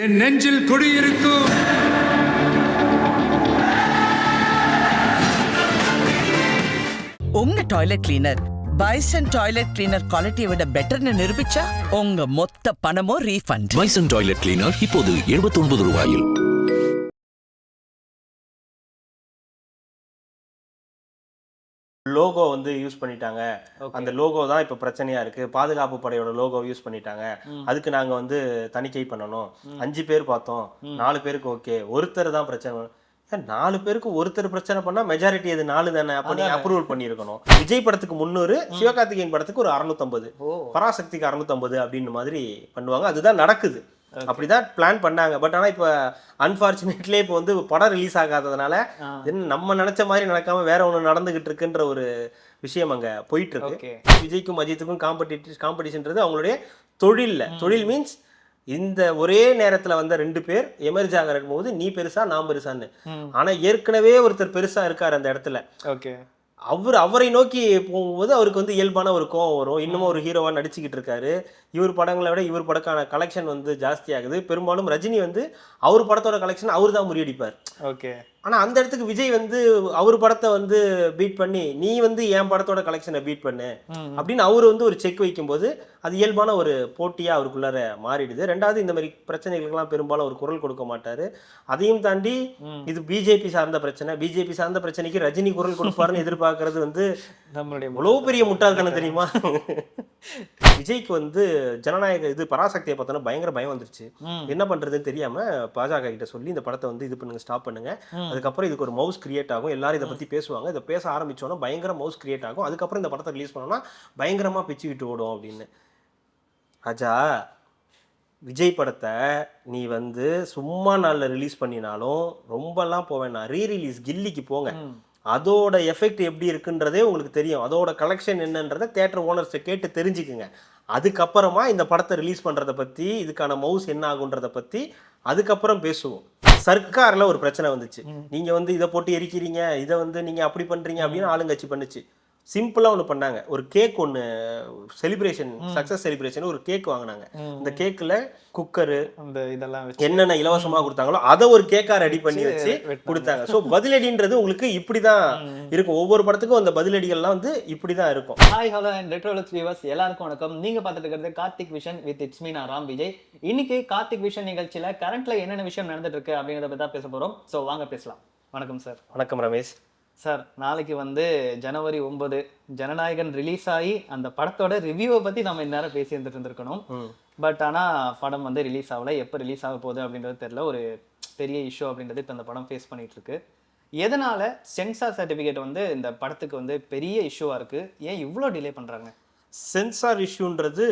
என் நெஞ்சில் குடியிருக்கும் உங்க toilet cleaner bison toilet cleaner குவாலிட்டியை விட பெட்டர்னு நிரூபிச்சா உங்க மொத்த பணமும் ரீஃபண்ட். பைசன் டாய்லெட் கிளீனர் இப்போது 79 ரூபாயில். லோகோ வந்து யூஸ் பண்ணிட்டாங்க. அந்த லோகோ தான் இப்போ பிரச்சனையா இருக்கு. பாதுகாப்பு படையோட லோகோ யூஸ் பண்ணிட்டாங்க. அதுக்கு நாங்க வந்து தணிக்கை பண்ணணும். 5 பேர் பார்த்தோம், 4 பேருக்கு ஓகே, ஒருத்தர் தான் பிரச்சனை. 4 பேருக்கு ஒருத்தர் பிரச்சனை பண்ணா மெஜாரிட்டி அது 4 தானே. அப்ப நீங்க அப்ரூவல் பண்ணியிருக்கணும். விஜய் படத்துக்கு 300, சிவகார்த்திகேயன் படத்துக்கு ஒரு 650, பராசக்திக்கு 650 அப்படின்னு மாதிரி பண்ணுவாங்க. அதுதான் நடக்குது. அப்படிதான் பிளான் பண்ணாங்க. பட் ஆனா இப்ப அன்பார்ச்சுனேட்லி இப்போ வந்து படம் ரிலீஸ் ஆகாததுனால நம்ம நினைச்ச மாதிரி நடக்காம வேற ஒண்ணு நடந்துகிட்டு இருக்குன்ற ஒரு விஷயம் அங்க போயிட்டு இருக்கு. விஜய்க்கும் அஜித்துக்கும் காம்படிஷன்ன்றது அவங்களுடைய தொழில் மீன்ஸ் இந்த ஒரே நேரத்துல வந்த 2 பேர் எமர்ஜ் ஆக இருக்கும்போது நீ பெருசா நான் பெருசான்னு. ஆனா ஏற்கனவே ஒருத்தர் பெருசா இருக்காரு அந்த இடத்துல. அவரை நோக்கி போகும்போது அவருக்கு வந்து இயல்பான ஒரு கோவம் வரும். இன்னமும் ஒரு ஹீரோவா நடிச்சுக்கிட்டு இருக்காரு. இவர் படங்களை விட இவர் படக்கான கலெக்ஷன் வந்து ஜாஸ்தி ஆகுது. பெரும்பாலும் ரஜினி வந்து அவர் படத்தோட கலெக்ஷன் அவர் தான் முறியடிப்பார். ஆனா அந்த இடத்துக்கு விஜய் வந்து அவர் படத்தை வந்து பீட் பண்ணி நீ வந்து என் படத்தோட கலெக்ஷனை பீட் பண்ணு அப்படின்னு அவரு வந்து ஒரு செக் வைக்கும்போது அது இயல்பான ஒரு போட்டியா அவருக்குள்ளார மாறிடுது. ரெண்டாவது இந்த மாதிரி பிரச்சனைகளுக்கெல்லாம் பெரும்பாலும் ஒரு குரல் கொடுக்க மாட்டாரு. அதையும் தாண்டி இது பிஜேபி சார்ந்த பிரச்சனை. பிஜேபி சார்ந்த பிரச்சனைக்கு ரஜினி குரல் கொடுப்பாருன்னு எதிர்பார்க்கறது வந்து நம்மளுடைய எவ்வளவு பெரிய முட்டாள்தனம் தெரியுமா? விஜய்க்கு வந்து ஜனநாயக இது பராசக்தியை பார்த்தோன்னா பயங்கர பயம் வந்துருச்சு. என்ன பண்றதுன்னு தெரியாம பாஜக கிட்ட சொல்லி இந்த படத்தை வந்து இது பண்ணுங்க, ஸ்டாப் பண்ணுங்க. அதுக்கப்புறம் இதுக்கு ஒரு மவுஸ் கிரியேட் ஆகும். எல்லாரும் இதை பத்தி பேசுவாங்க. இதை பேச ஆரம்பிச்சோன்னா பயங்கர மவுஸ் கிரியேட் ஆகும். அதுக்கப்புறம் இந்த படத்தை ரிலீஸ் பண்ணோம்னா பயங்கரமா பிச்சு விட்டு ஓடும் அப்படின்னு. ராஜா, விஜய் படத்தை நீ வந்து சும்மா நாளில் ரிலீஸ் பண்ணினாலும் ரொம்பலாம் போவேன்னா ரீரிலீஸ் கில்லிக்கு போங்க. அதோட எஃபெக்ட் எப்படி இருக்குன்றதே உங்களுக்கு தெரியும். அதோட கலெக்ஷன் என்னன்றதை தியேட்டர் ஓனர்ஸை கேட்டு தெரிஞ்சுக்குங்க. அதுக்கப்புறமா இந்த படத்தை ரிலீஸ் பண்ணுறதை பற்றி, இதுக்கான மவுஸ் என்ன ஆகுன்றதை பற்றி அதுக்கப்புறம் பேசுவோம். சர்க்காரில் ஒரு பிரச்சனை வந்துச்சு. நீங்கள் வந்து இதை போட்டு எரிக்கிறீங்க, இதை வந்து நீங்கள் அப்படி பண்ணுறீங்க அப்படின்னு ஆளுங்கட்சி பண்ணுச்சு. சிம்பிளாக ஒன்று பண்ணாங்க. ஒரு கேக் ஒன்று செலிப்ரேஷன், சக்ஸஸ் செலிப்ரேஷன் ஒரு கேக் வாங்கினாங்க. இந்த கேக்கில் குக்கரு அந்த இதெல்லாம் என்னென்ன இலவசமாக கொடுத்தாங்களோ அதை ஒரு கேக்காக ரெடி பண்ணி வச்சு கொடுத்தாங்க. ஸோ பதிலடின்றது உங்களுக்கு இப்படி தான் இருக்கும். ஒவ்வொரு படத்துக்கும் அந்த பதிலடிகள்லாம் வந்து இப்படி தான் இருக்கும். ஹாய் ஹலோ அண்ட் ரெட்ரோலக்ஸ் வியூவர்ஸ் எல்லாருக்கும் வணக்கம். நீங்கள் பார்த்துட்டு இருக்கிறது Karthik vision with it's me நான் ராம் விஜய். இன்னைக்கு கார்த்திக் விஷன் நிகழ்ச்சியில் கரண்ட்ல என்னென்ன விஷயம் நடந்துட்டு இருக்கு அப்படிங்கிறத பற்றி தான் பேச போகிறோம். ஸோ வாங்க பேசலாம். வணக்கம் சார். வணக்கம் ரமேஷ் சார். நாளைக்கு வந்து ஜனவரி 9 ஜனநாயகன் ரிலீஸ் ஆகி அந்த படத்தோட ரிவ்யூவை பற்றி நம்ம இந்நேரம் பேசி இருந்திருக்கணும். பட் ஆனால் படம் வந்து ரிலீஸ் ஆகலை. எப்போ ரிலீஸ் ஆக போகுது அப்படின்றது தெரியல. ஒரு பெரிய இஷ்யூ அப்படின்றது இப்போ அந்த படம் ஃபேஸ் பண்ணிட்டு இருக்கு. எதனால சென்சார் சர்டிஃபிகேட் வந்து இந்த படத்துக்கு வந்து பெரிய இஷ்யூவாக இருக்குது? ஏன் இவ்வளோ டிலே பண்ணுறாங்க? சென்சார் இஷ்யூன்றது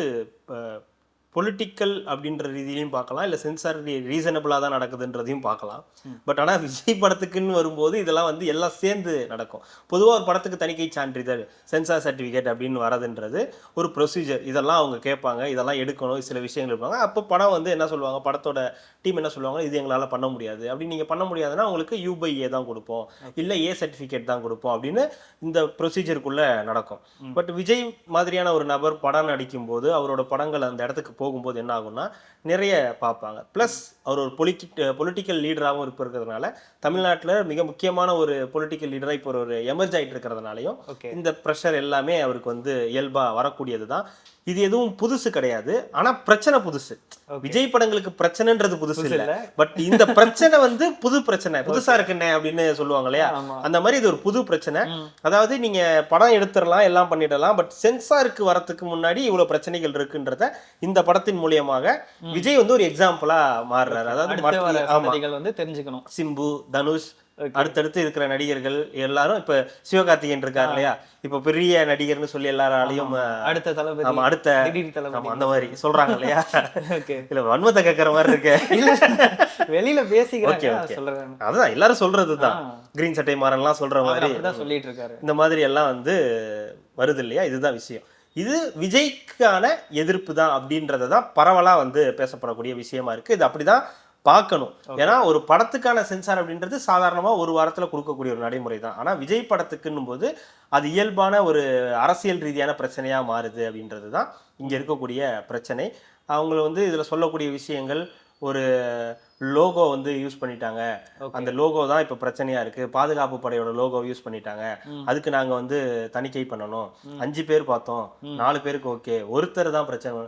பொலிட்டிக்கல் அப்படின்ற ரீதியிலையும் பார்க்கலாம், இல்லை சென்சார் ரீசனபிளாக தான் நடக்குதுன்றதையும் பார்க்கலாம். பட் ஆனால் விஜய் படத்துக்குன்னு வரும்போது இதெல்லாம் வந்து எல்லாம் சேர்ந்து நடக்கும். பொதுவாக ஒரு படத்துக்கு தணிக்கை சான்றிதழ் சென்சார் சர்டிஃபிகேட் அப்படின்னு வரதுன்றது ஒரு ப்ரொசீஜர். இதெல்லாம் அவங்க கேட்பாங்க, இதெல்லாம் எடுக்கணும், சில விஷயங்கள் இருப்பாங்க. அப்போ படம் வந்து என்ன சொல்லுவாங்க, படத்தோட டீம் என்ன சொல்லுவாங்க, இது எங்களால் பண்ண முடியாது, அப்படி நீங்கள் பண்ண முடியாதுன்னா உங்களுக்கு U/A தான் கொடுப்போம், இல்லை A சர்டிஃபிகேட் தான் கொடுப்போம் அப்படின்னு இந்த ப்ரொசீஜருக்குள்ளே நடக்கும். பட் விஜய் மாதிரியான ஒரு நபர் படம் நடிக்கும்போது அவரோட படங்கள் அந்த இடத்துக்கு போகும்போது என்ன ஆகும்னா நிறைய பார்ப்பாங்க. ப்ளஸ் அவர் ஒரு பொலிட்டிக்கல் லீடராகவும் இருக்கிறதுனால, தமிழ்நாட்டில் மிக முக்கியமான ஒரு பொலிட்டிக்கல் லீடராக இப்போ ஒரு எமர்ஜ் ஆகிட்டு இருக்கிறதுனாலையும் இந்த ப்ரெஷர் எல்லாமே அவருக்கு வந்து இயல்பாக வரக்கூடியது தான். இது எதுவும் புதுசு கிடையாது. ஆனால் பிரச்சனை புதுசு. விஜய் படங்களுக்கு பிரச்சனைன்றது புதுசு இல்லை. பட் இந்த பிரச்சனை வந்து புது பிரச்சனை, புதுசா இருக்குண்ணே அப்படின்னு சொல்லுவாங்க இல்லையா, அந்த மாதிரி இது ஒரு புது பிரச்சனை. அதாவது நீங்க படம் எடுத்துடலாம், எல்லாம் பண்ணிடலாம், பட் சென்சாருக்கு வரத்துக்கு முன்னாடி இவ்வளவு பிரச்சனைகள் இருக்குன்றத இந்த படத்தின் மூலியமாக விஜய் வந்து ஒரு எக்ஸாம்பிளா மாறுறாரு. அதாவது வந்து தெரிஞ்சுக்கணும். சிம்பு, தனுஷ், அடுத்தடுத்து இருக்கிற நடிகர்கள் எல்லாரும் இப்ப சிவகார்த்திகேயன் இருக்காரு இல்லையா, இப்ப பெரிய நடிகர்னு சொல்லி எல்லாராலையும் அடுத்த தளபதி, அடுத்த அந்த மாதிரி சொல்றாங்க இல்லையா. இல்ல வன்மத்தை கேட்கற மாதிரி இருக்கு, வெளியில பேசிக்கிறேன். அதுதான் எல்லாரும் சொல்றதுதான். கிரீன் சட்டை மாறன்லாம் சொல்ற மாதிரி சொல்லிட்டு இருக்காரு. இந்த மாதிரி எல்லாம் வந்து வருது இல்லையா. இதுதான் விஷயம். இது விஜய்க்கான எதிர்ப்பு தான் அப்படின்றத தான் பரவலா வந்து பேசப்படக்கூடிய விஷயமா இருக்கு. இது அப்படிதான் பார்க்கணும். ஏன்னா ஒரு படத்துக்கான சென்சார் அப்படின்றது சாதாரணமாக ஒரு வாரத்தில் கொடுக்கக்கூடிய ஒரு நடைமுறை தான். ஆனால் விஜய் படத்துக்குன்னும் போது அது இயல்பான ஒரு அரசியல் ரீதியான பிரச்சனையாக மாறுது அப்படின்றது தான் இங்கே இருக்கக்கூடிய பிரச்சனை. அவங்க வந்து இதில் சொல்லக்கூடிய விஷயங்கள் ஒரு லோகோ வந்து யூஸ் பண்ணிட்டாங்க, அந்த லோகோ தான் இப்போ பிரச்சனையா இருக்கு, பாதுகாப்பு படையோட லோகோ யூஸ் பண்ணிட்டாங்க, அதுக்கு நாங்க வந்து தணிக்கை பண்ணணும், 5 பேர் பார்த்தோம், 4 பேருக்கு ஓகே, ஒருத்தர் தான் பிரச்சனை.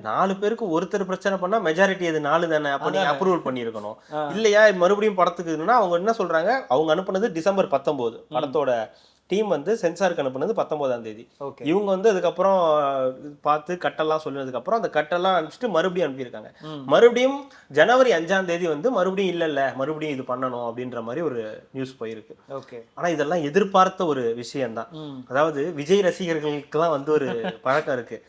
4 பேருக்கு ஒருத்தர் பிரச்சனை பண்ணா மெஜாரிட்டி அது 4 தானே, அப்ப நீ அப்ரூவல் பண்ணியிருக்கணும். இல்லையா மறுபடியும் படத்துக்குன்னா அவங்க என்ன சொல்றாங்க, அவங்க அனுப்புனது டிசம்பர் 19, படத்தோட டீம் வந்து சென்சாருக்கு அனுப்புனது 19ஆம் தேதி. இவங்க வந்து அதுக்கப்புறம் பார்த்து கட்டெல்லாம் சொன்னதுக்கு அப்புறம் அந்த கட்டெல்லாம் அனுப்பிச்சிட்டு மறுபடியும் அனுப்பியிருக்காங்க. மறுபடியும் ஜனவரி 5ஆம் தேதி வந்து மறுபடியும் இல்ல மறுபடியும் இது பண்ணணும் அப்படின்ற மாதிரி ஒரு நியூஸ் போயிருக்கு. ஆனா இதெல்லாம் எதிர்பார்த்த ஒரு விஷயம்தான். அதாவது விஜய் ரசிகர்களுக்கெல்லாம் வந்து ஒரு பழக்கம் இருக்கு,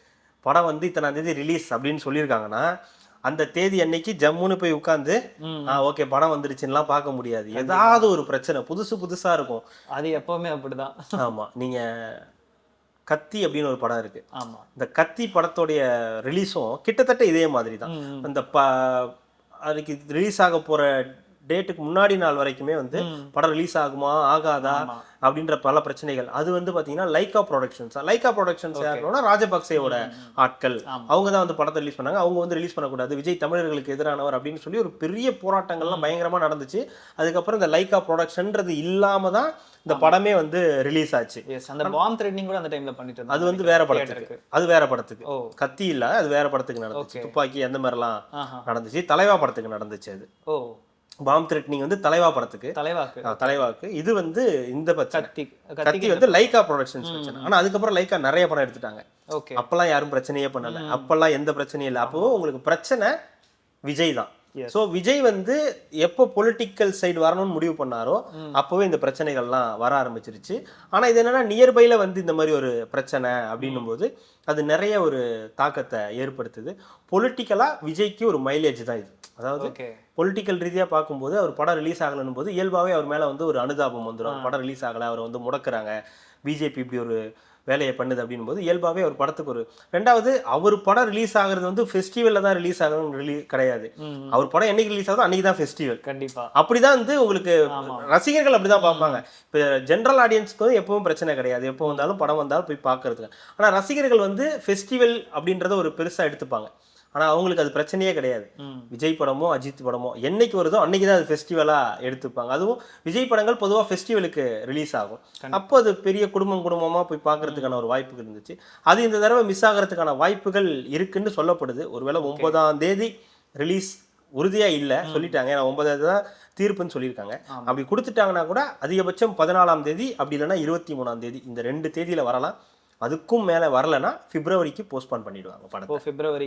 படம் வந்து இத்தனாம் தேதி ரிலீஸ் அப்படின்னு சொல்லியிருக்காங்கன்னா அந்த தேதி அன்னைக்கு ஜம்முன்னு போய் உட்காந்து ஓகே படம் வந்துருச்சுலாம் பார்க்க முடியாது. ஏதாவது ஒரு பிரச்சனை புதுசா இருக்கும். அது எப்பவுமே அப்படிதான். ஆமா, நீங்க கத்தி அப்படின்னு ஒரு படம் இருக்கு. ஆமா, இந்த கத்தி படத்தோடைய ரிலீஸும் கிட்டத்தட்ட இதே மாதிரி தான். அந்த அதுக்கு ரிலீஸ் ஆக போற டேட்டுக்கு முன்னாடி நாள் வரைக்குமே வந்து படம் ரிலீஸ் ஆகுமா ஆகாதா அப்படின்ற பல பிரச்சனைகள். அது வந்து பாத்தீங்கன்னா லைகா ப்ரொடக்ஷன்ஸ் யாருன்னா ராஜபக்சேவோட ஆட்கள், அவங்க தான் வந்து படத்தை ரிலீஸ் பண்ணாங்க. அவங்க வந்து ரிலீஸ் பண்ணக்கூடாது, விஜய் தமிழர்களுக்கு எதிரானவர் அப்படின்னு சொல்லி ஒரு பெரிய போராட்டங்கள்லாம் பயங்கரமா நடந்துச்சு. அதுக்கப்புறம் இந்த லைகா ப்ரொடக்ஷன்றது இல்லாம தான் இந்த படமே வந்து ரிலீஸ் ஆச்சு. அந்த பாம் த்ரெட்டிங் கூட அந்த டைம்ல பண்ணிட்டு இருந்தாங்க. அது வந்து வேற படத்துக்கு கத்தி இல்ல, அது வேற படத்துக்கு நடந்துச்சு. துப்பாக்கி அந்த மாதிரிலாம் நடந்துச்சு. தலைவா படத்துக்கு நடந்துச்சு. அது பாம் த்ரெட்னிங் வந்து தலைவா படத்துக்கு, தலைவாக்கு. இது வந்து இந்த கத்தி வந்து லைகா ப்ரொடக்ஷன்ஸ் பிரச்சனை. ஆனா அதுக்கப்புறம் லைகா நிறைய படம் எடுத்துட்டாங்க. அப்பெல்லாம் யாரும் பிரச்சனையே பண்ணல, அப்பெல்லாம் எந்த பிரச்சனையும் இல்லை. அப்போ உங்களுக்கு பிரச்சனை விஜய் தான். ஸோ விஜய் வந்து எப்போ பொலிட்டிக்கல் சைடு வரணும்னு முடிவு பண்ணாரோ அப்போவே இந்த பிரச்சனைகள்லாம் வர ஆரம்பிச்சிருச்சு. ஆனால் இது என்னன்னா நியர்பைல வந்து இந்த மாதிரி ஒரு பிரச்சனை அப்படின்னும் போது அது நிறைய ஒரு தாக்கத்தை ஏற்படுத்துது. பொலிட்டிக்கலாக விஜய்க்கு ஒரு மைலேஜ் தான் இது. அதாவது பொலிட்டிக்கல் ரீதியாக பார்க்கும்போது அவர் படம் ரிலீஸ் ஆகலன்னும் போது இயல்பாகவே அவர் மேலே வந்து ஒரு அனுதாபம் வந்துடும். படம் ரிலீஸ் ஆகலை, அவர் வந்து முடக்கிறாங்க, பிஜேபி இப்படி ஒரு வேலையை பண்ணுது அப்படின்னும் போது இயல்பாகவே ஒரு படத்துக்கு ஒரு. ரெண்டாவது, அவர் படம் ரிலீஸ் ஆகுறது வந்து ஃபெஸ்டிவலில் தான் ரிலீஸ் ஆகணும்னு கிடையாது. அவர் படம் என்னைக்கு ரிலீஸ் ஆகுதோ அன்னைக்கு தான் ஃபெஸ்டிவல். கண்டிப்பா அப்படிதான் வந்து உங்களுக்கு ரசிகர்கள் அப்படிதான் பார்ப்பாங்க. இப்போ ஜென்ரல் ஆடியன்ஸ்க்கு வந்து எப்பவும் பிரச்சனை கிடையாது, எப்போ வந்தாலும் படம் வந்தாலும் போய் பார்க்கறதுக்கு. ஆனால் ரசிகர்கள் வந்து ஃபெஸ்டிவல் அப்படின்றத ஒரு பெருசாக எடுத்துப்பாங்க. ஆனால் அவங்களுக்கு அது பிரச்சனையே கிடையாது. விஜய் படமோ அஜித் படமோ என்னைக்கு வருதோ அன்னைக்கு தான் அது ஃபெஸ்டிவலாக எடுத்துப்பாங்க. அதுவும் விஜய் படங்கள் பொதுவாக ஃபெஸ்டிவலுக்கு ரிலீஸ் ஆகும். அப்போ அது பெரிய குடும்பமாக போய் பார்க்கறதுக்கான ஒரு வாய்ப்புகள் இருந்துச்சு. அது இந்த தடவை மிஸ் ஆகிறதுக்கான வாய்ப்புகள் இருக்குன்னு சொல்லப்படுது. ஒருவேளை 9ஆம் தேதி ரிலீஸ் உறுதியாக இல்லை சொல்லிட்டாங்க, ஏன்னா 9ஆம் தேதி தான் தீர்ப்புன்னு சொல்லியிருக்காங்க. அப்படி கொடுத்துட்டாங்கன்னா கூட அதிகபட்சம் 14ஆம் தேதி, அப்படி இல்லைன்னா 23ஆம் தேதி, இந்த 2 தேதியில் வரலாம். அதுக்கும் மேலே வரலன்னா பிப்ரவரிக்கு போஸ்ட்பான் பண்ணிடுவாங்க படத்தை. பிப்ரவரி.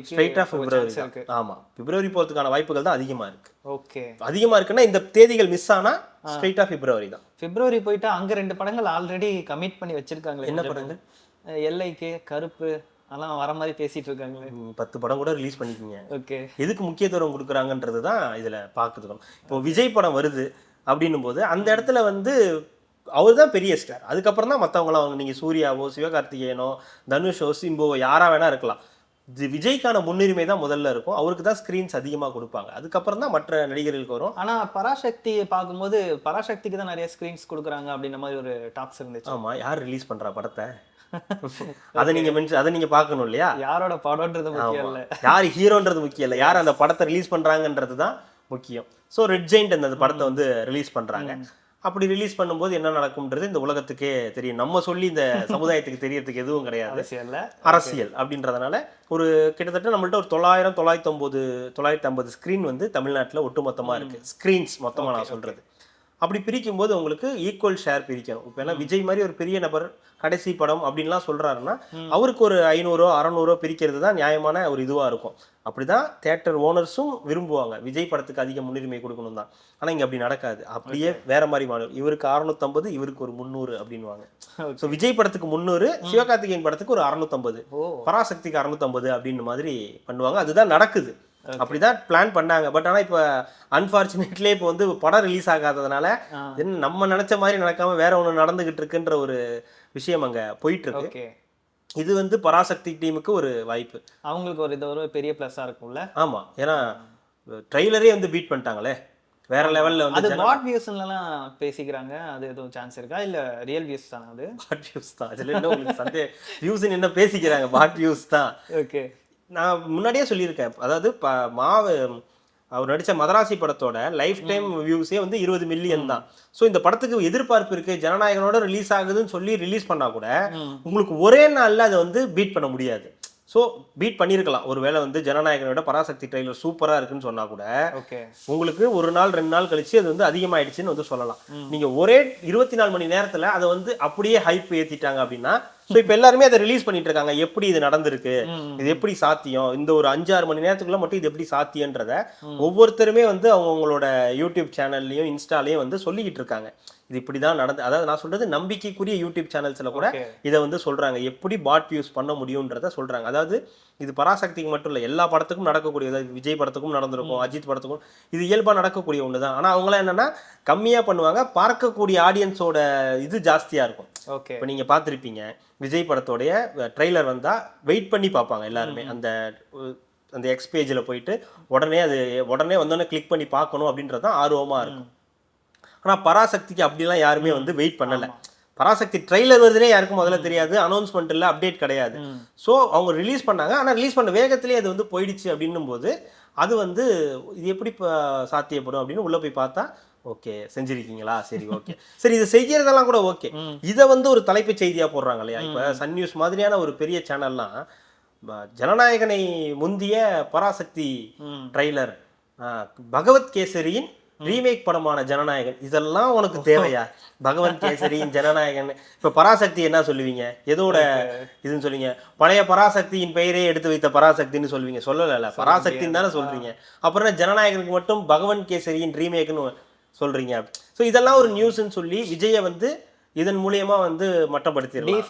ஆமா, பிப்ரவரி போகிறதுக்கான வாய்ப்புகள் தான் அதிகமாக இருக்கு. ஓகே, அதிகமாக இருக்குன்னா இந்த தேதிகள் மிஸ் ஆனால் ஸ்ட்ரைட்டாக பிப்ரவரி தான். பிப்ரவரி போயிட்டா அங்கே 2 படங்கள் ஆல்ரெடி கமிட் பண்ணி வச்சிருக்காங்க. என்ன படங்கள்? எல்லைக்கு, கருப்பு, அதெல்லாம் வர மாதிரி பேசிட்டு இருக்காங்க. 10 படம் கூட ரிலீஸ் பண்ணிக்கோங்க. ஓகே, எதுக்கு முக்கியத்துவம் கொடுக்குறாங்கன்றது தான் இதில் பார்த்துக்கணும். இப்போ விஜய் படம் வருது அப்படின்னும் போது அந்த இடத்துல வந்து அவர் தான் பெரிய ஸ்டார். அதுக்கப்புறம் தான் மற்றவங்களாம் அவங்க, நீங்கள் சூர்யாவோ சிவகார்த்திகேயனோ தனுஷோ சிம்புவோ யாரா வேணா இருக்கலாம், விஜய்க்கான முன்னுரிமை தான் முதல்ல இருக்கும். அவருக்கு தான் ஸ்கிரீன்ஸ் அதிகமாக கொடுப்பாங்க. அதுக்கப்புறம் தான் மற்ற நடிகர்களுக்கு வரும். ஆனால் பராசக்தியை பார்க்கும்போது பராசக்திக்கு தான் நிறைய ஸ்கிரீன்ஸ் கொடுக்குறாங்க அப்படின்ற மாதிரி ஒரு டாக்ஸ் இருந்துச்சு. ஆமாம், யார் ரிலீஸ் பண்ணுறா படத்தை அதை நீங்க பார்க்கணும் இல்லையா? யாரோட படம்ன்றது முக்கியம் இல்லை, யார் ஹீரோன்றது முக்கியம் இல்லை, யார் அந்த படத்தை ரிலீஸ் பண்ணுறாங்கன்றது தான் முக்கியம். ஸோ ரெட் ஜெயிண்ட் அந்த படத்தை வந்து ரிலீஸ் பண்ணுறாங்க. அப்படி ரிலீஸ் பண்ணும்போது என்ன நடக்கும்ன்றது இந்த உலகத்துக்கே தெரியும். நம்ம சொல்லி இந்த சமுதாயத்துக்கு தெரியறதுக்கு எதுவும் கிடையாது. அரசியல் அப்படின்றதுனால ஒரு கிட்டத்தட்ட நம்மள்ட்ட ஒரு 950 ஸ்க்ரீன் வந்து தமிழ்நாட்டில் ஒட்டுமொத்தமாக இருக்குது. ஸ்க்ரீன்ஸ் மொத்தமாக நான் சொல்கிறது. அப்படி பிரிக்கும் போது உங்களுக்கு ஈக்குவல் ஷேர் பிரிக்கணும். இப்போ எல்லாம் விஜய் மாதிரி ஒரு பெரிய நபர் கடைசி படம் அப்படின்லாம் சொல்றாருன்னா அவருக்கு ஒரு 500-600 பிரிக்கிறது தான் நியாயமான ஒரு இதுவாக இருக்கும். அப்படிதான் தியேட்டர் ஓனர்ஸும் விரும்புவாங்க, விஜய் படத்துக்கு அதிக முன்னுரிமை கொடுக்கணும் தான். ஆனால் இங்கே அப்படி நடக்காது. அப்படியே வேற மாதிரி மாடல், இவருக்கு 650, இவருக்கு ஒரு 300 அப்படின்வாங்க. ஸோ விஜய் படத்துக்கு 300, சிவகார்த்திகேயன் படத்துக்கு ஒரு 650, பராசக்திக்கு 650 அப்படின்னு மாதிரி பண்ணுவாங்க. அதுதான் நடக்குது. அப்படிதான் பிளான் பண்ணாங்க. பட் ஆனால் இப்போ அன்பார்ச்சுனேட்லி இப்போ வந்து படம் ரிலீஸ் ஆகாததுனால என்ன நம்ம நினைச்ச மாதிரி நடக்காம வேற ஒன்று நடந்துகிட்டு இருக்குன்ற ஒரு விஷயம் அங்கே போயிட்டு இருக்கு. இது வந்து பராசக்தி டீமுக்கு ஒரு வாய்ப்பு, அவங்களுக்கு ஒரு இது ஒரு பெரிய ப்ளஸ்ஸாக இருக்கும்ல. ஆமாம், ஏன்னா ட்ரெய்லரே வந்து பீட் பண்ணிட்டாங்களே வேற லெவலில் வந்து. அது பாட் வியூஸ்லாம் பேசிக்கிறாங்க, அது எதுவும் சான்ஸ் இருக்கா இல்லை ரியல் வியூஸ் தானே? அது பாட் வியூஸ் தான். அதில் என்ன உங்களுக்கு சந்தேகம்? வியூஸ் என்ன பேசிக்கிறாங்க, பாட் வியூஸ் தான். ஓகே, நான் முன்னாடியே சொல்லியிருக்கேன். அதாவது அவர் நடிச்ச மதராசி படத்தோட லைஃப் டைம் வியூஸே வந்து 20 மில்லியன் தான். ஸோ இந்த படத்துக்கு எதிர்பார்ப்பு இருக்கு, ஜனநாயகனோட ரிலீஸ் ஆகுதுன்னு சொல்லி ரிலீஸ் பண்ணா கூட உங்களுக்கு ஒரே நாள்ல அதை வந்து பீட் பண்ண முடியாது. ஸோ பீட் பண்ணியிருக்கலாம். ஒருவேளை வந்து ஜனநாயகனோட பராசக்தி ட்ரெய்லர் சூப்பரா இருக்குன்னு சொன்னா கூட உங்களுக்கு ஒரு நாள் 2 நாள் கழிச்சு அது வந்து அதிகமாயிடுச்சுன்னு வந்து சொல்லலாம். நீங்க ஒரே 24 மணி நேரத்துல அதை வந்து அப்படியே ஹைப் ஏத்திட்டாங்க அப்படின்னா, ஸோ இப்போ எல்லாருமே அதை ரிலீஸ் பண்ணிட்டு இருக்காங்க. எப்படி இது நடந்திருக்கு, இது எப்படி சாத்தியம், இந்த ஒரு 5-6 மணி நேரத்துக்குள்ள மட்டும் இது எப்படி சாத்தியன்றத ஒவ்வொருத்தருமே வந்து அவங்களோட யூடியூப் சேனல்லையும் இன்ஸ்டாலையும் வந்து சொல்லிக்கிட்டு இருக்காங்க. இது இப்படிதான் நடந்து, அதாவது நான் சொல்றது நம்பிக்கைக்குரிய யூடியூப் சேனல்ஸ்ல கூட இதை வந்து சொல்றாங்க, எப்படி பாட் வியூஸ் பண்ண முடியும்ன்றத சொல்றாங்க. அதாவது இது பராசக்திக்கு மட்டும் இல்லை, எல்லா படத்துக்கும் நடக்கக்கூடியது. விஜய் படத்துக்கும் நடந்திருக்கும், அஜித் படத்துக்கும், இது இயல்பா நடக்கக்கூடிய ஒன்று தான். ஆனால் அவங்களாம் என்னன்னா கம்மியா பண்ணுவாங்க, பார்க்கக்கூடிய ஆடியன்ஸோட இது ஜாஸ்தியா இருக்கும். இப்போ நீங்க பார்த்துருப்பீங்க, விஜய் படத்தோடைய ட்ரெய்லர் வந்தா வெயிட் பண்ணி பார்ப்பாங்க எல்லாருமே. அந்த எக்ஸ் பேஜில் போயிட்டு உடனே வந்தோடனே கிளிக் பண்ணி பார்க்கணும் அப்படின்றது தான் ஆர்வமா இருக்கும். ஆனால் பராசக்திக்கு அப்படிலாம் யாருமே வந்து வெயிட் பண்ணலை. பராசக்தி ட்ரெய்லர் வருதுனே யாருக்கும் முதல்ல தெரியாது, அனௌன்ஸ்மெண்ட் இல்லை, அப்டேட் கிடையாது. ஸோ அவங்க ரிலீஸ் பண்ணாங்க, ஆனால் ரிலீஸ் பண்ண வேகத்திலே அது வந்து போயிடுச்சு. அப்படின்னும் போது அது வந்து இது எப்படி சாத்தியப்படும் அப்படின்னு உள்ள போய் பார்த்தா, ஓகே செஞ்சிருக்கீங்களா, சரி ஓகே சரி, இது செய்யறதெல்லாம் கூட ஓகே. இதை வந்து ஒரு தலைப்புச் செய்தியா போடுறாங்க இல்லையா? இப்போ சன் நியூஸ் மாதிரியான ஒரு பெரிய சேனல்லாம் ஜனநாயகனை முந்திய பராசக்தி ட்ரெய்லர், பகவத் கேசரியின் ரீமேக் படமான ஜனநாயகன், இதெல்லாம் உனக்கு தேவையா? பகவத் கேசரியின் ஜனநாயகன். இப்ப பராசக்தி என்ன சொல்லுவீங்க, எதோட இதுன்னு சொல்லுவீங்க? பழைய பராசக்தியின் பெயரே எடுத்து வைத்த பராசக்தின்னு சொல்லுவீங்க, சொல்லல பராசக்தின்னு தானே சொல்றீங்க. அப்புறம் ஜனநாயகனுக்கு மட்டும் பகவன் கேசரியின் ரீமேக்னு சொல்றீங்க. ஸோ இதெல்லாம் ஒரு நியூஸ்ன்னு சொல்லி விஜயை வந்து இதன் மூலியமா வந்து மட்டப்படுத்திடலாம்,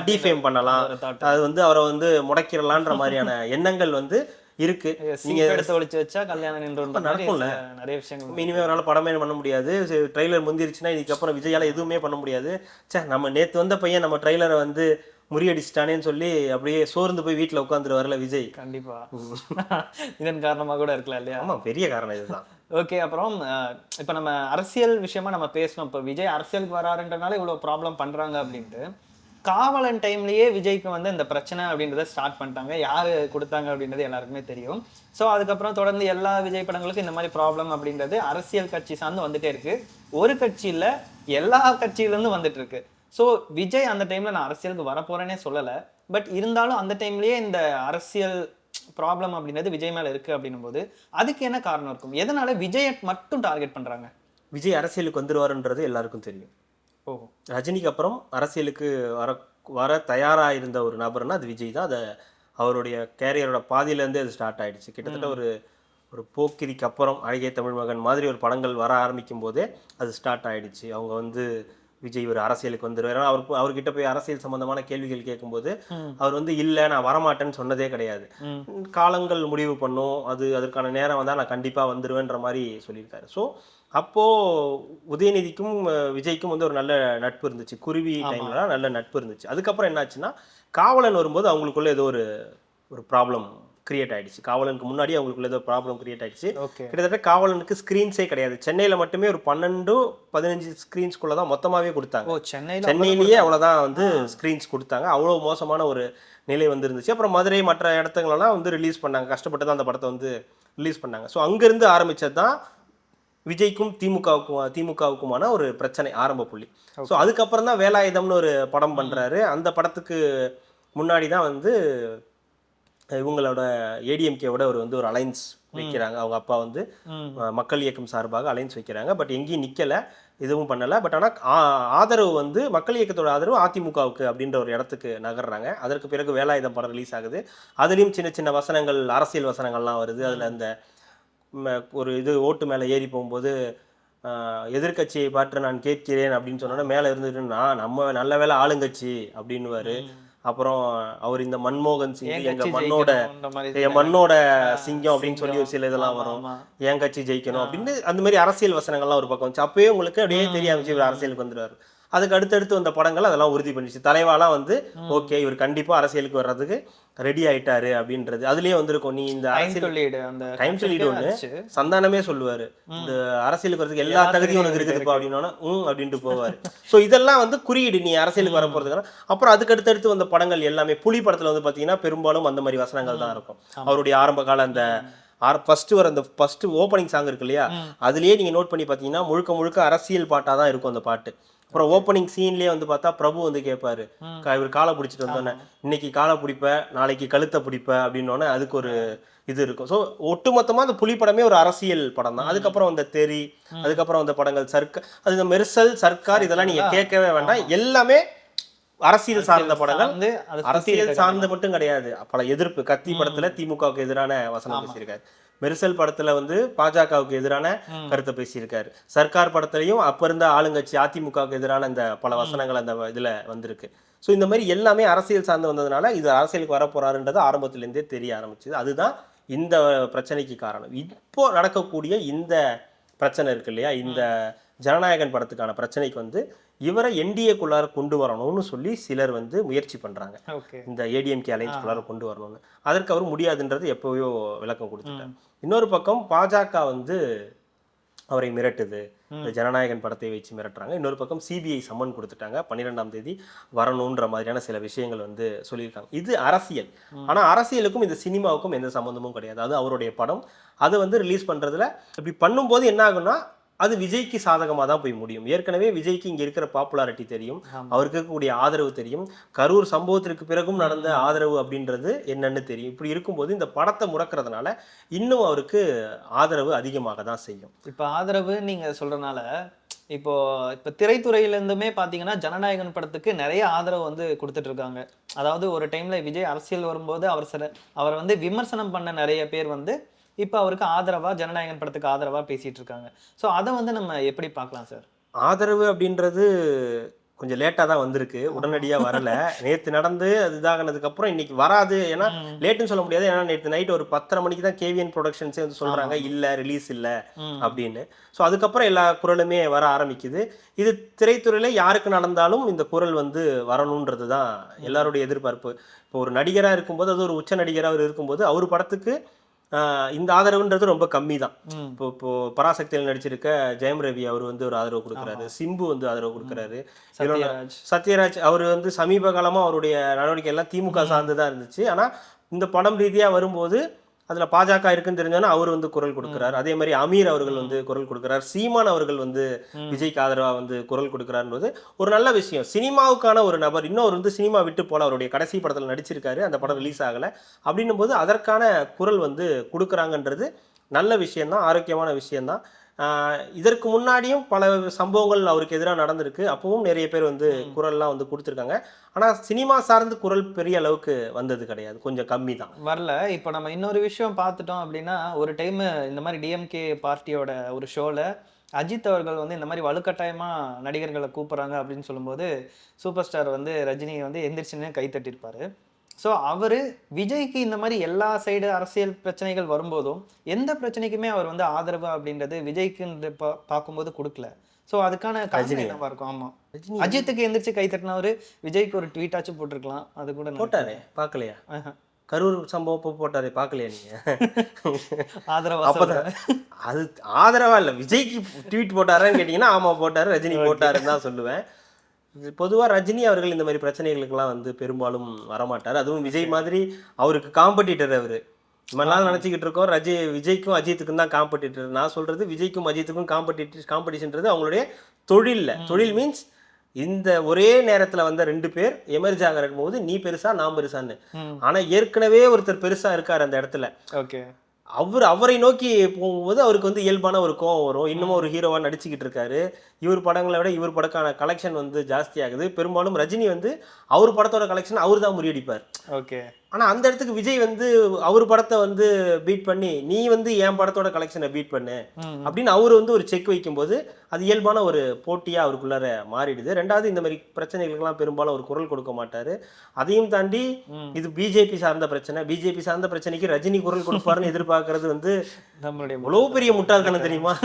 டிஃபேம் பண்ணலாம், அது வந்து அவரை வந்து முடக்கிடலான்ற மாதிரியான எண்ணங்கள் வந்து இருக்கு. நீங்க எடுத்து ஒளிச்சு வச்சா கல்யாணம் நின்று நடக்கும்ல, நிறைய விஷயங்கள். இனிமே அவரால் படமே பண்ண முடியாது, ட்ரெய்லர் முந்திருச்சுன்னா இதுக்கப்புறம் விஜயால எதுவுமே பண்ண முடியாது. சே, நம்ம நேத்து வந்த பையன் நம்ம ட்ரெய்லரை வந்து முறியடிச்சிட்டானேன்னு சொல்லி அப்படியே சோர்ந்து போய் வீட்டுல உட்காந்துருவார்ல விஜய். கண்டிப்பா இதன் காரணமா கூட இருக்கலாம் இல்லையா? ஆமா, பெரிய காரணம் இதுதான். ஓகே, அப்புறம் இப்ப நம்ம அரசியல் விஷயமா நம்ம பேசணும். இப்ப விஜய் அரசியலுக்கு வராருன்றனால இவ்வளவு ப்ராப்ளம் பண்றாங்க அப்படின்ட்டு, காவலன் டைம்லயே விஜய்க்கு வந்து இந்த பிரச்சனை அப்படின்றத ஸ்டார்ட் பண்ணிட்டாங்க. யாரு கொடுத்தாங்க அப்படின்றது எல்லாருக்குமே தெரியும். ஸோ அதுக்கப்புறம் தொடர்ந்து எல்லா விஜய் படங்களுக்கும் இந்த மாதிரி ப்ராப்ளம் அப்படின்றது அரசியல் கட்சி சார்ந்து வந்துட்டே இருக்கு. ஒரு கட்சியில எல்லா கட்சியிலேருந்து வந்துட்டு இருக்கு. ஸோ விஜய் அந்த டைம்ல நான் அரசியலுக்கு வரப்போறேன்னே சொல்லலை, பட் இருந்தாலும் அந்த டைம்லயே இந்த அரசியல் ப்ராப்ளம் அப்படின்றது விஜய் மேல இருக்கு அப்படின்னும் போது அதுக்கு என்ன காரணம் இருக்கும்? எதனால விஜயை மட்டும் டார்கெட் பண்றாங்க? விஜய் அரசியலுக்கு வந்துருவாருன்றது எல்லாருக்கும் தெரியும். ரஜினிக்கு அப்புறம் அரசியலுக்கு வர தயாராக இருந்த ஒரு நபர்னா அது விஜய் தான். அதை அவருடைய கேரியரோட பாதியிலேருந்தே அது ஸ்டார்ட் ஆயிடுச்சு. கிட்டத்தட்ட ஒரு போக்கிரிக்கு அப்புறம் அழகிய தமிழ் மகன் மாதிரி ஒரு படங்கள் வர ஆரம்பிக்கும் போதே அது ஸ்டார்ட் ஆயிடுச்சு. அவங்க வந்து விஜய் ஒரு அரசியலுக்கு வந்துருவாரு. அவர்கிட்ட போய் அரசியல் சம்பந்தமான கேள்விகள் கேட்கும்போது அவர் வந்து இல்லை நான் வரமாட்டேன்னு சொன்னதே கிடையாது. காலங்கள் முடிவு பண்ணும், அதற்கான நேரம் வந்தால் நான் கண்டிப்பாக வந்துடுவேன்ற மாதிரி சொல்லியிருக்காரு. ஸோ அப்போது உதயநிதிக்கும் விஜய்க்கும் வந்து ஒரு நல்ல நட்பு இருந்துச்சு. குருவி டைம்லாம் நல்ல நட்பு இருந்துச்சு. அதுக்கப்புறம் என்னாச்சுன்னா காவலன் வரும்போது அவங்களுக்குள்ள ஏதோ ஒரு ப்ராப்ளம் கிரியேட் ஆயிடுச்சு. காவலனுக்கு முன்னாடி அவங்களுக்குள்ள ஏதோ ப்ராப்ளம் கிரியேட் ஆயிடுச்சு. கிட்டத்தட்ட காவலனுக்கு ஸ்க்ரீன்ஸே கிடையாது. சென்னையில் மட்டுமே ஒரு 12-15 ஸ்க்ரீன்ஸ்குள்ளே தான் மொத்தமாகவே கொடுத்தாங்க. சென்னையிலேயே அவ்வளோதான் வந்து ஸ்க்ரீன்ஸ் கொடுத்தாங்க. அவ்வளோ மோசமான ஒரு நிலை வந்துருந்துச்சு. அப்புறம் மதுரை மற்ற இடத்துங்களெல்லாம் வந்து ரிலீஸ் பண்ணாங்க, கஷ்டப்பட்டு தான் அந்த படத்தை வந்து ரிலீஸ் பண்ணாங்க. ஸோ அங்கேருந்து ஆரம்பித்தது தான் விஜய்க்கும் திமுகவுக்குமான ஒரு பிரச்சனை ஆரம்ப புள்ளி. ஸோ அதுக்கப்புறம் தான் வேலாயுதம்னு ஒரு படம் பண்ணுறாரு. அந்த படத்துக்கு முன்னாடி தான் வந்து இவங்களோட ஏடிஎம்கேவோட ஒரு அலைன்ஸ் வைக்கிறாங்க. அவங்க அப்பா வந்து மக்கள் இயக்கம் சார்பாக அலைன்ஸ் வைக்கிறாங்க. பட் எங்கேயும் நிற்கலை, எதுவும் பண்ணலை. பட் ஆனால் ஆதரவு வந்து மக்கள் இயக்கத்தோட ஆதரவு அதிமுகவுக்கு அப்படின்ற ஒரு இடத்துக்கு நகர்றாங்க. அதற்கு பிறகு வேலாயுதம் படம் ரிலீஸ் ஆகுது. அதுலேயும் சின்ன சின்ன வசனங்கள், அரசியல் வசனங்கள்லாம் வருது. அதில் அந்த ஒரு ஓட்டு மேலே ஏறி போகும்போது எதிர்கட்சியை பார்த்து நான் கேட்கிறேன் அப்படின்னு சொன்னோன்னா மேலே இருந்துட்டு நம்ம நல்ல வேலை ஆளுங்கட்சி அப்படின்னுவாரு. அப்புறம் அவர் இந்த மன்மோகன் சிங் எங்க மண்ணோட சிங்கம் அப்படின்னு சொல்லி ஒரு சில இதெல்லாம் வரும், என் கட்சி ஜெயிக்கணும் அப்படின்னு அந்த மாதிரி அரசியல் வசனங்கள்லாம் ஒரு பக்கம் வந்துச்சு. அப்பயே உங்களுக்கு அப்படியே தெரியாமச்சு இவர் அரசியலுக்கு வந்துடுவார். அதுக்கு அடுத்தடுத்து வந்த படங்கள் அதெல்லாம் உறுதி பண்ணிச்சு. தலைவாலாம் வந்து ஓகே இவர் கண்டிப்பா அரசியலுக்கு வர்றதுக்கு ரெடி ஆயிட்டாரு அப்படின்றது அதுலயே வந்திருக்கும். நீ இந்த டைம் சொல்லிட்டு ஒண்ணு சந்தானமே சொல்லுவாரு, இந்த அரசியலுக்கு வர்றதுக்கு எல்லா தகுதியும் உனக்கு இருக்குதுப்பா அப்படின்னா அப்படின்ட்டு போவாரு. ஸோ இதெல்லாம் வந்து குறியீடு நீ அரசியலுக்கு வர போறதுக்கான. அப்புறம் அதுக்கு அடுத்தடுத்து வந்த படங்கள் எல்லாமே புலி படத்துல வந்து பாத்தீங்கன்னா பெரும்பாலும் அந்த மாதிரி வசனங்கள் தான் இருக்கும். அவருடைய ஆரம்ப கால அந்த ஃபர்ஸ்ட் வர அந்த ஃபர்ஸ்ட் ஓப்பனிங் சாங் இருக்கு இல்லையா, அதுலயே நீங்க நோட் பண்ணி பார்த்தீங்கன்னா முழுக்க முழுக்க அரசியல் பாட்டாக தான் இருக்கும் அந்த பாட்டு. அப்புறம் ஓப்பனிங் சீன்லேயே வந்து பார்த்தா பிரபு வந்து கேட்பாரு, இவர் காலை பிடிச்சிட்டு வந்தோன்னே இன்னைக்கு காலை பிடிப்ப நாளைக்கு கழுத்தை பிடிப்ப அப்படின்னோடனே அதுக்கு ஒரு இது இருக்கும். ஸோ ஒட்டுமொத்தமாக அந்த புலி படமே ஒரு அரசியல் படம் தான். அதுக்கப்புறம் அந்த தெரி, அதுக்கப்புறம் அந்த படங்கள் சர்க்கார், அது இந்த மெர்சல் சர்க்கார் இதெல்லாம் நீங்க கேட்கவே வேண்டாம், எல்லாமே அரசியல் சார்ந்த படங்கள். அரசியல் சார்ந்த மட்டும் கிடையாது, பல எதிர்ப்பு. கத்தி படத்துல திமுகவுக்கு எதிரான வசனம் பேசியிருக்காரு, மெர்சல் படத்துல வந்து பாஜகவுக்கு எதிரான கருத்தை பேசியிருக்காரு, சர்க்கார் படத்துலையும் அப்ப இருந்த ஆளுங்கட்சி அதிமுகவுக்கு எதிரான இந்த பல வசனங்கள் அந்த இதுல வந்திருக்கு. ஸோ இந்த மாதிரி எல்லாமே அரசியல் சார்ந்து வந்ததுனால இது அரசியலுக்கு வரப்போறாருன்றது ஆரம்பத்திலேருந்தே தெரிய ஆரம்பிச்சது. அதுதான் இந்த பிரச்சனைக்கு காரணம். இப்போ நடக்கக்கூடிய இந்த பிரச்சனை இருக்கு இல்லையா, இந்த ஜனநாயகன் படத்துக்கான பிரச்சனைக்கு வந்து இவரை என்டிஏக்குள்ளார கொண்டு வரணும்னு சொல்லி சிலர் வந்து முயற்சி பண்றாங்க, இந்த ஏடிஎம்கே அலைன்ஸ்குள்ளார கொண்டு வரணும்னு. அதற்கு அவர் முடியாதுன்றது எப்போயோ விளக்கம் கொடுத்துட்டார். இன்னொரு பக்கம் பாஜக வந்து அவரை மிரட்டுது, இந்த ஜனநாயகன் படத்தை வச்சு மிரட்டுறாங்க. இன்னொரு பக்கம் சிபிஐ சம்மன் கொடுத்துட்டாங்க, 12ஆம் தேதி வரணுன்ற மாதிரியான சில விஷயங்கள் வந்து சொல்லியிருக்காங்க. இது அரசியல். ஆனா அரசியலுக்கும் இந்த சினிமாவுக்கும் எந்த சம்மந்தமும் கிடையாது. அது அவருடைய படம், அதை வந்து ரிலீஸ் பண்றதுல இப்படி பண்ணும்போது என்ன ஆகும்னா அது விஜய்க்கு சாதகமாக தான் போய் முடியும். ஏற்கனவே விஜய்க்கு இங்கே இருக்கிற பாப்புலாரிட்டி தெரியும், அவருக்கு இருக்கக்கூடிய ஆதரவு தெரியும், கரூர் சம்பவத்திற்கு பிறகும் நடந்த ஆதரவு அப்படின்றது என்னன்னு தெரியும். இப்படி இருக்கும்போது இந்த படத்தை முடக்கிறதுனால இன்னும் அவருக்கு ஆதரவு அதிகமாக தான் செய்யும். இப்போ ஆதரவு நீங்க சொல்றதுனால இப்போ திரைத்துறையிலேருந்துமே பார்த்தீங்கன்னா ஜனநாயகன் படத்துக்கு நிறைய ஆதரவு வந்து கொடுத்துட்டு இருக்காங்க. அதாவது ஒரு டைம்ல விஜய் அரசியல் வரும்போது அவரை வந்து விமர்சனம் பண்ண நிறைய பேர் வந்து இப்போ அவருக்கு ஆதரவா ஜனநாயகன் படத்துக்கு ஆதரவா பேசிட்டு இருக்காங்க. ஸோ அதை வந்து நம்ம எப்படி பார்க்கலாம் சார்? ஆதரவு அப்படின்றது கொஞ்சம் லேட்டாக தான் வந்திருக்கு, உடனடியாக வரல. நேற்று நடந்து அது இதாகினதுக்கப்புறம் இன்னைக்கு வராது. ஏன்னா லேட்டுன்னு சொல்ல முடியாது, ஏன்னா நேற்று நைட் ஒரு 10:30 மணிக்கு தான் கேவிஎன் ப்ரொடக்ஷன்ஸே வந்து சொல்கிறாங்க இல்லை ரிலீஸ் இல்லை அப்படின்னு. ஸோ அதுக்கப்புறம் எல்லா குரலுமே வர ஆரம்பிக்குது. இது திரைத்துறையில் யாருக்கு நடந்தாலும் இந்த குரல் வந்து வரணுன்றது தான் எல்லாருடைய எதிர்பார்ப்பு. இப்போ ஒரு நடிகராக இருக்கும்போது, அது ஒரு உச்ச நடிகராக அவர் இருக்கும்போது அவர் படத்துக்கு இந்த ஆதரவுன்றது ரொம்ப கம்மி தான். இப்போ பராசக்தியில் நடிச்சிருக்க ஜெயம் ரவி அவர் வந்து ஒரு ஆதரவு கொடுக்குறாரு, சிம்பு வந்து ஆதரவு கொடுக்குறாரு, சத்யராஜ் அவர் வந்து சமீப காலமாக அவருடைய நடவடிக்கை எல்லாம் திமுக சார்ந்து தான் இருந்துச்சு. ஆனால் இந்த படம் ரீதியாக வரும்போது அதில் பாஜக இருக்குன்னு தெரிஞ்சோன்னா அவர் வந்து குரல் கொடுக்குறாரு. அதே மாதிரி அமீர் அவர்கள் வந்து குரல் கொடுக்குறாரு, சீமான் அவர்கள் வந்து விஜய்க்கு ஆதரவாக வந்து குரல் கொடுக்குறாருன்றது ஒரு நல்ல விஷயம். சினிமாவுக்கான ஒரு நபர், இன்னொரு வந்து சினிமா விட்டு போல, அவருடைய கடைசி படத்தில் நடிச்சிருக்காரு, அந்த படம் ரிலீஸ் ஆகலை அப்படின்னும் போது அதற்கான குரல் வந்து கொடுக்குறாங்கன்றது நல்ல விஷயம்தான், ஆரோக்கியமான விஷயம்தான். இதற்கு முன்னாடியும் பல சம்பவங்கள் அவருக்கு எதிராக நடந்திருக்கு, அப்பவும் நிறைய பேர் வந்து குரல்லாம் வந்து கொடுத்துருக்காங்க. ஆனால் சினிமா சார்ந்து குரல் பெரிய அளவுக்கு வந்தது கிடையாது, கொஞ்சம் கம்மி தான் வரல. இப்போ நம்ம இன்னொரு விஷயம் பார்த்துட்டோம் அப்படின்னா, ஒரு டைம் இந்த மாதிரி டிஎம்கே பார்ட்டியோட ஒரு ஷோவில் அஜித் அவர்கள் வந்து இந்த மாதிரி வலுக்கட்டாயமாக நடிகர்களை கூப்பிட்றாங்க அப்படின்னு சொல்லும்போது சூப்பர் ஸ்டார் வந்து ரஜினி வந்து எந்திரிச்சுன்னு கை தட்டியிருப்பாரு. ஸோ அவர் விஜய்க்கு இந்த மாதிரி எல்லா சைடு அரசியல் பிரச்சனைகள் வரும்போதும் எந்த பிரச்சனைக்குமே அவர் வந்து ஆதரவு அப்படின்றது விஜய்க்கு பார்க்கும்போது கொடுக்கல. ஸோ அதுக்கான காரணம் என்னவா இருக்கும்? ஆமாம், அஜித்துக்கு எந்திரிச்சு கை தட்டினவர் விஜய்க்கு ஒரு ட்வீட்டாச்சும் போட்டிருக்கலாம், அது கூட போட்டாரே, பார்க்கலையா? கரூர் சம்பவம் போட்டாரே, பார்க்கலையா நீங்க? ஆதரவா? அப்பதான் அது ஆதரவா இல்லை, விஜய்க்கு ட்வீட் போட்டாரான்னு கேட்டீங்கன்னா ஆமா போட்டாரு, ரஜினி போட்டாருன்னு தான் சொல்லுவேன். பொதுவாக ரஜினி அவர்கள் இந்த மாதிரி பிரச்சனைகளுக்கெல்லாம் வந்து பெரும்பாலும் வரமாட்டார். அதுவும் விஜய் மாதிரி அவருக்கு காம்படிட்டர். அவர் நம்மளால நினச்சிக்கிட்டு இருக்கோம் விஜய்க்கும் அஜித்துக்கும் தான் காம்படிட்டர். நான் சொல்றது விஜய்க்கும் அஜித்துக்கும் காம்படிஷன்றது அவங்களுடைய தொழில் மீன்ஸ் இந்த ஒரே நேரத்தில் வந்த 2 பேர் எமர்ஜ் ஆகிற போது நீ பெருசா நான் பெருசான்னு. ஆனால் ஏற்கனவே ஒருத்தர் பெருசா இருக்கார் அந்த இடத்துல. ஓகே, அவரை நோக்கி போகும்போது அவருக்கு வந்து இயல்பான ஒரு கோவம் வரும். இன்னமும் ஒரு ஹீரோவாக நடிச்சுக்கிட்டு இருக்காரு, இவர் படங்களை விட இவர் படக்கான கலெக்ஷன் வந்து ஜாஸ்தி ஆகுது. பெரும்பாலும் ரஜினி வந்து அவர் படத்தோட கலெக்ஷன் அவர் தான் முறியடிப்பார். ஓகே, ஆனால் அந்த இடத்துக்கு விஜய் வந்து அவர் படத்தை வந்து பீட் பண்ணி நீ வந்து என் படத்தோட கலெக்ஷனை பீட் பண்ணு அப்படின்னு அவர் வந்து ஒரு செக் வைக்கும்போது அது இயல்பான ஒரு போட்டியாக அவருக்குள்ளார மாறிடுது. ரெண்டாவது, இந்த மாதிரி பிரச்சனைகளுக்கெல்லாம் பெரும்பாலும் அவர் குரல் கொடுக்க மாட்டார். அதையும் தாண்டி இது பிஜேபி சார்ந்த பிரச்சனைக்கு ரஜினி குரல் கொடுப்பாருன்னு எதிர்பார்க்கறது வந்து நம்மளுடைய எவ்வளவு பெரிய முட்டாள்தனம் தெரியுமா?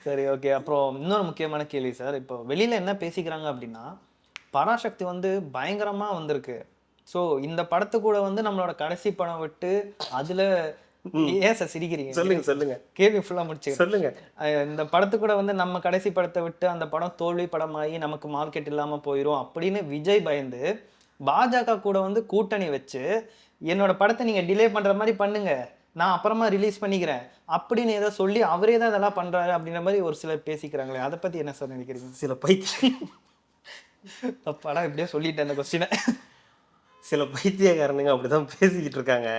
சரி, ஓகே. அப்புறம் இன்னொரு முக்கியமான கேள்வி சார், இப்போ வெளியில என்ன பேசிக்கிறாங்க அப்படின்னா பராசக்தி வந்து பயங்கரமா வந்திருக்கு. ஸோ இந்த படத்து கூட வந்து நம்மளோட கடைசி படம் விட்டு அதுல ஏன் சார் சிரிக்கிறீங்க? சொல்லுங்க கேள்வி ஃபுல்லா முடிச்சு சொல்லுங்க. இந்த படத்து கூட வந்து நம்ம கடைசி படத்தை விட்டு அந்த படம் தோல்வி படமாகி நமக்கு மார்க்கெட் இல்லாம போயிடும் அப்படின்னு விஜய் பயந்து பாஜக கூட வந்து கூட்டணி வச்சு என்னோட படத்தை நீங்க டிலே பண்ற மாதிரி பண்ணுங்க, நான் அப்புறமா ரிலீஸ் பண்ணிக்கிறேன் அப்படின்னு ஏதோ சொல்லி அவரே தான் இதெல்லாம் பண்றாரு அப்படின்ற மாதிரி ஒரு சிலர் பேசிக்கிறாங்களே, அதை பத்தி என்ன சார் நினைக்கிறீங்க? சில பைத்தியம் படம் இப்படியே சொல்லிட்டேன் அந்த கொஸ்டினை. சில பைத்தியக்காரனுங்க அப்படிதான் பேசிக்கிட்டு இருக்காங்க.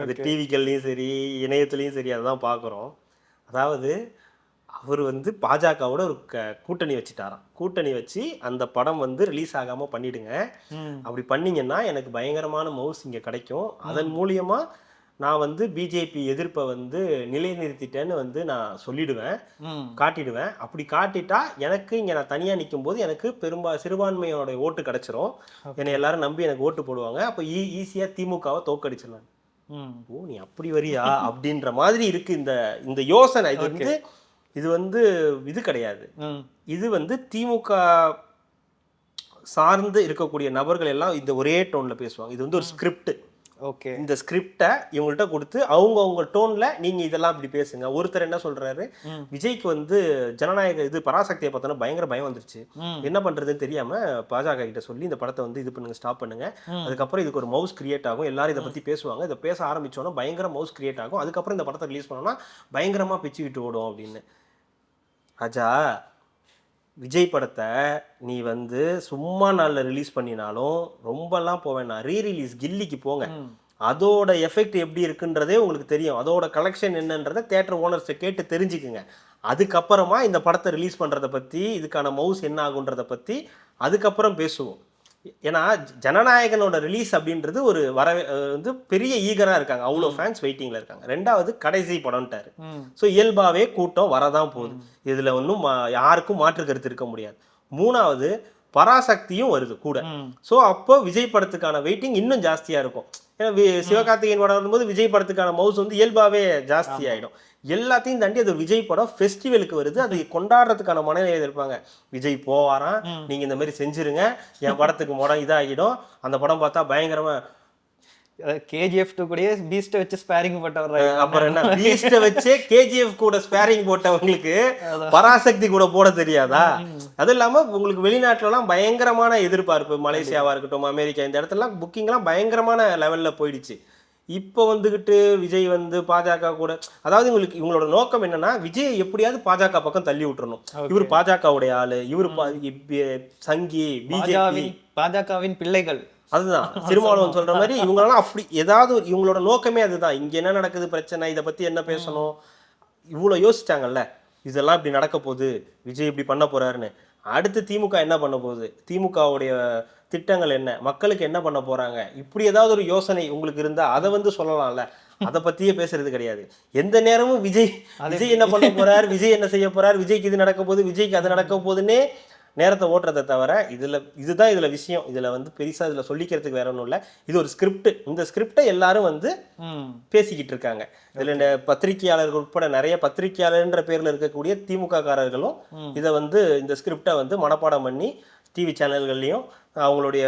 அது டிவிக்கள்லையும் சரி இணையத்துலையும் சரி அதுதான் பார்க்குறோம். அதாவது அவர் வந்து பாஜகவோட ஒரு கூட்டணி வச்சுட்டாராம். கூட்டணி வச்சு அந்த படம் வந்து ரிலீஸ் ஆகாமல் பண்ணிடுங்க, அப்படி பண்ணிங்கன்னா எனக்கு பயங்கரமான மவுஸ் இங்கே கிடைக்கும், அதன் மூலியமா நான் வந்து பிஜேபி எதிர்ப்பை வந்து நிலைநிறுத்திட்டேன்னு வந்து நான் சொல்லிடுவேன், காட்டிடுவேன். அப்படி காட்டிட்டா எனக்கு இங்கே நான் தனியாக நிற்கும் போது எனக்கு சிறுபான்மையோட ஓட்டு கிடைச்சிரும், என்னை எல்லாரும் நம்பி எனக்கு ஓட்டு போடுவாங்க, அப்போ ஈஸியாக திமுகவை தோக்கடிச்சிடலாம். ஓ நீ அப்படி வரியா அப்படின்ற மாதிரி இருக்கு இந்த யோசனை. இது வந்து இது கிடையாது, இது வந்து திமுக சார்ந்து இருக்கக்கூடிய நபர்கள் எல்லாம் இந்த ஒரே டோன்ல பேசுவாங்க. இது வந்து ஒரு ஸ்கிரிப்ட். ஓகே, இந்த ஸ்கிரிப்டை இவங்கள்ட்ட கொடுத்து அவங்க டோன்ல நீங்க இதெல்லாம் இப்படி பேசுங்க. ஒருத்தர் என்ன சொல்றாரு, விஜய்க்கு வந்து ஜனநாயக இது பராசக்தியை பார்த்தோன்னா பயங்கர பயம் வந்துருச்சு, என்ன பண்றதுன்னு தெரியாம பாஜக கிட்ட சொல்லி இந்த படத்தை வந்து இது பண்ணுங்க, ஸ்டாப் பண்ணுங்க, அதுக்கப்புறம் இதுக்கு ஒரு மவுஸ் கிரியேட் ஆகும், எல்லாரும் இதை பத்தி பேசுவாங்க, இதை பேச ஆரம்பிச்சோன்னா பயங்கர மவுஸ் கிரியேட் ஆகும், அதுக்கப்புறம் இந்த படத்தை ரிலீஸ் பண்ணோம்னா பயங்கரமா பிச்சு விட்டு ஓடும் அப்படின்னு. ராஜா, விஜய் படத்தை நீ வந்து சும்மா நாளில் ரிலீஸ் பண்ணினாலும் ரொம்பலாம் போவேண்ணா, ரீரிலீஸ் கில்லிக்கு போங்க, அதோட எஃபெக்ட் எப்படி இருக்குன்றதே உங்களுக்கு தெரியும், அதோட கலெக்ஷன் என்னன்றதை தியேட்டர் ஓனர்ஸை கேட்டு தெரிஞ்சுக்குங்க. அதுக்கப்புறமா இந்த படத்தை ரிலீஸ் பண்ணுறதை பற்றி, இதுக்கான மவுஸ் என்ன ஆகுன்றதை பற்றி அதுக்கப்புறம் பேசுவோம். ஏன்னா ஜனநாயகனோட ரிலீஸ் அப்படின்றது ஒரு வந்து பெரிய ஈகராக இருக்காங்க, அவ்வளோ ஃபேன்ஸ் வெயிட்டிங்கில் இருக்காங்க. ரெண்டாவது கடைசி படம்ட்டாரு, ஸோ இயல்பாகவே கூட்டம் வரதான் போகுது, இதில் ஒன்றும் யாருக்கும் மாற்று கருத்து இருக்க முடியாது. மூணாவது பராசக்தியும் வருது கூட, ஸோ அப்போ விஜய் படத்துக்கான வெயிட்டிங் இன்னும் ஜாஸ்தியாக இருக்கும். ஏன்னா சிவகார்த்திகேயன் படம் வரும்போது விஜய் படத்துக்கான மவுஸ் வந்து இயல்பாகவே ஜாஸ்தி ஆகிடும். எல்லாத்தையும் தாண்டி அது விஜய் படம் ஃபெஸ்டிவலுக்கு வருது, அது கொண்டாடுறதுக்கான மனநிலை இருப்பாங்க. விஜய் போவாராம், நீங்க இந்த மாதிரி செஞ்சிருங்க, என் படத்துக்கு படம் இதாகிடும், அந்த படம் பார்த்தா பயங்கரமா. KGF 2 கூட பீஸ்ட வச்சு ஸ்பேரிங் போட்டவர், அப்புறம் என்ன பீஸ்ட வச்சு KGF கூட ஸ்பேரிங் போட்டவங்களுக்கு பராசக்தி கூட போட தெரியாதா? அது இல்லாம உங்களுக்கு வெளிநாட்டுல எல்லாம் பயங்கரமான எதிர்பார்ப்பு, மலேசியாவா இருக்கட்டும் அமெரிக்கா, இந்த இடத்துல எல்லாம் புக்கிங் எல்லாம் பயங்கரமான லெவல்ல போயிடுச்சு. இப்போ வந்துகிட்டு விஜய் வந்து பாஜக கூட, அதாவது இவங்களோட நோக்கம் என்னன்னா விஜய் எப்படியாவது பாஜக பக்கம் தள்ளி விட்டுறணும், இவர் பாஜகவுடைய ஆளு, இவர் சங்கி, பிஜேபி பாஜகவின் பிள்ளைகள், அதுதான் திருமாவளவன் சொல்ற மாதிரி இவங்களெல்லாம் அப்படி ஏதாவது இவங்களோட நோக்கமே அதுதான். இங்க என்ன நடக்குது பிரச்சனை, இதை பத்தி என்ன பேசணும், இவ்வளவு யோசிச்சாங்கல்ல, இதெல்லாம் இப்படி நடக்க போகுது, விஜய் இப்படி பண்ண போறாருன்னு. அடுத்து திமுக என்ன பண்ண போகுது, திமுகவுடைய திட்டங்கள் என்ன, மக்களுக்கு என்ன பண்ண போறாங்க, இப்படி ஏதாவது ஒரு யோசனை உங்களுக்கு இருந்தா அதை வந்து சொல்லலாம்ல. அதை பத்தியே பேசுறது கிடையாது. எந்த நேரமும் விஜய் என்ன பண்ண போறாரு, விஜய் என்ன செய்ய போறாரு, விஜய்க்கு இது நடக்க போகுது, விஜய்க்கு அது நடக்க போகுதுன்னே நேரத்தை ஓட்டுறதை தவிர இதுதான் இதுல விஷயம். இதுல வந்து பெருசா இதுல சொல்லிக்கிறதுக்கு வேற ஒன்றும் இல்லை. இது ஒரு ஸ்கிரிப்ட். இந்த ஸ்கிரிப்டை எல்லாரும் வந்து பேசிக்கிட்டு இருக்காங்க. இதுல இந்த பத்திரிகையாளர்கள் உட்பட நிறைய பத்திரிகையாளர்ன்ற பேர்ல இருக்கக்கூடிய திமுக காரர்களும் இதை வந்து இந்த ஸ்கிரிப்டை வந்து மனப்பாடம் பண்ணி டிவி சேனல்கள்லையும் அவங்களுடைய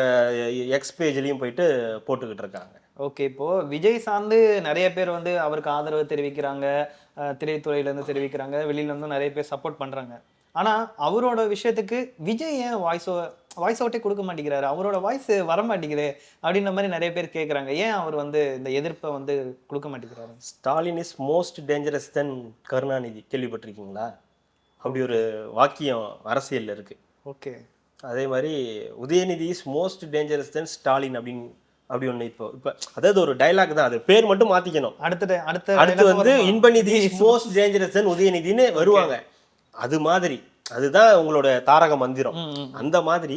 எக்ஸ் பேஜ்லையும் போயிட்டு போட்டுக்கிட்டு இருக்காங்க. ஓகே, இப்போ விஜய் சார்ந்து நிறைய பேர் வந்து அவருக்கு ஆதரவு தெரிவிக்கிறாங்க, திரைத்துறையிலேருந்து தெரிவிக்கிறாங்க, வெளியிலேருந்து நிறைய பேர் சப்போர்ட் பண்ணுறாங்க. ஆனால் அவரோட விஷயத்துக்கு விஜய் ஏன் வாய்ஸ் அவுட்டே கொடுக்க மாட்டேங்கிறாரு, அவரோட வாய்ஸ் வர மாட்டேங்குது அப்படின்ற மாதிரி நிறைய பேர் கேட்குறாங்க. ஏன் அவர் வந்து இந்த எதிர்ப்பை வந்து கொடுக்க மாட்டேங்கிறாரு? ஸ்டாலின் இஸ் மோஸ்ட் டேஞ்சரஸ் தென் கருணாநிதி, கேள்விப்பட்டிருக்கீங்களா? அப்படி ஒரு வாக்கியம் அரசியலில் இருக்குது. ஓகே, அதே மாதிரி உதயநிதி இஸ் மோஸ்ட் டேஞ்சரஸ் தென் ஸ்டாலின் அப்படி ஒன்று இப்போ அதாவது ஒரு டைலாக் தான், அது பேர் மட்டும் மாற்றிக்கணும். அடுத்து வந்து இன்பநிதி இஸ் மோஸ்ட் டேஞ்சரஸ் தென் உதயநிதினு வருவாங்க. அது மாதிரி அதுதான் உங்களோட தாரக மந்திரம். அந்த மாதிரி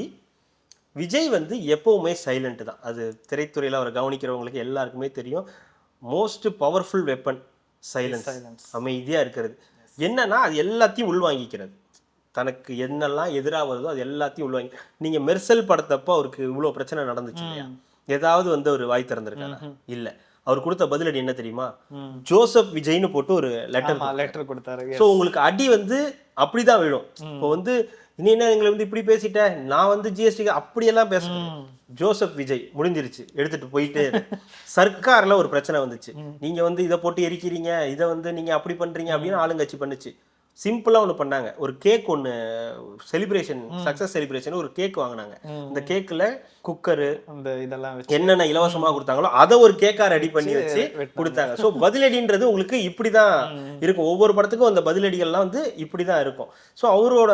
விஜய் வந்து எப்பவுமே சைலண்ட் தான். அது திரைத்துறையில் அவரை கவனிக்கிறவங்களுக்கு எல்லாருக்குமே தெரியும். Most powerful weapon silence. அமைதியாக இருக்கிறது. என்னன்னா அது எல்லாத்தையும் உள்வாங்கிக்கிறது. தனக்கு என்னெல்லாம் எதிராக வருதோ அது எல்லாத்தையும் உள்வாங்கி. நீங்கள் மெர்சல் படத்தப்போ அவருக்கு இவ்வளோ பிரச்சனை நடந்துச்சு இல்லையா? ஏதாவது வந்து ஒரு வாய் திறந்திருக்காங்க? இல்லை. அவர் கொடுத்த பதிலடி என்ன தெரியுமா? ஜோசப் விஜய்னு போட்டு ஒரு லெட்டர் கொடுத்தாரு. ஸோ உங்களுக்கு அடி வந்து அப்படிதான் விழும். இப்போ வந்து இனி என்ன எங்களை வந்து இப்படி பேசிட்டேன், நான் வந்து ஜிஎஸ்டி அப்படியெல்லாம் பேசுறேன். ஜோசப் விஜய் முடிஞ்சிருச்சு, எடுத்துட்டு போயிட்டு சர்க்கார்ல ஒரு பிரச்சனை வந்துச்சு, நீங்க வந்து இதை போட்டு எரிக்கிறீங்க, இதை வந்து நீங்க அப்படி பண்றீங்க அப்படின்னு ஆளுங்கட்சி பண்ணுச்சு. சிம்பிளாக ஒன்று பண்ணாங்க. ஒரு கேக் ஒன்று செலிப்ரேஷன், சக்ஸஸ் செலிப்ரேஷன் ஒரு கேக் வாங்கினாங்க. இந்த கேக்கில் குக்கரு அந்த இதெல்லாம் வச்சு என்னென்ன இலவசமாக கொடுத்தாங்களோ அதை ஒரு கேக்காக ரெடி பண்ணி வச்சு கொடுத்தாங்க. ஸோ பதிலடின்றது உங்களுக்கு இப்படி தான் இருக்கும். ஒவ்வொரு படத்துக்கும் அந்த பதிலடிகள்லாம் வந்து இப்படி தான் இருக்கும். ஸோ அவரோட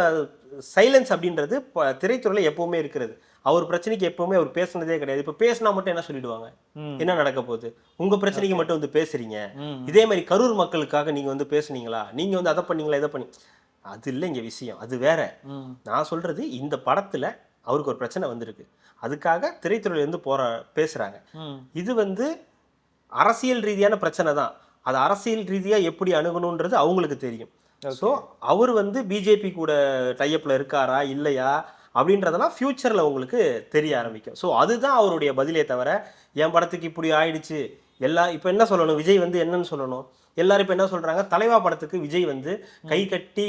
சைலன்ஸ் அப்படின்றது திரைத்துறையில் எப்பவுமே இருக்கிறது. அவர் பிரச்சனைக்கு எப்பவுமே அவர் பேசுனதே கிடையாது. இப்போ பேசினா மட்டும் என்ன சொல்லிடுவாங்க, என்ன நடக்க போகுது, உங்க பிரச்சனைக்கு மட்டும் வந்து பேசுறீங்க. இதே மாதிரி கரூர் மக்களுக்காக நீங்க வந்து பேசுனீங்களா, நீங்க வந்து அதை பண்ணீங்களா, இதை பண்ணி, அது இல்லை இங்க விஷயம், அது வேற. நான் சொல்றது இந்த படத்துல அவருக்கு ஒரு பிரச்சனை வந்திருக்கு, அதுக்காக திரைத்துறையில இருந்து பேசுறாங்க. இது வந்து அரசியல் ரீதியான பிரச்சனை தான். அது அரசியல் ரீதியா எப்படி அணுகணுன்றது அவங்களுக்கு தெரியும். ஸோ அவர் வந்து பிஜேபி கூட டைப்ல இருக்காரா இல்லையா அப்படின்றதெல்லாம் ஃபியூச்சரில் உங்களுக்கு தெரிய ஆரம்பிக்கும். ஸோ அதுதான் அவருடைய பதிலே தவிர, என் படத்துக்கு இப்படி ஆயிடுச்சு இப்போ என்ன சொல்லணும், விஜய் வந்து என்னன்னு சொல்லணும். எல்லாரும் இப்போ என்ன சொல்கிறாங்க, தலைவா படத்துக்கு விஜய் வந்து கை கட்டி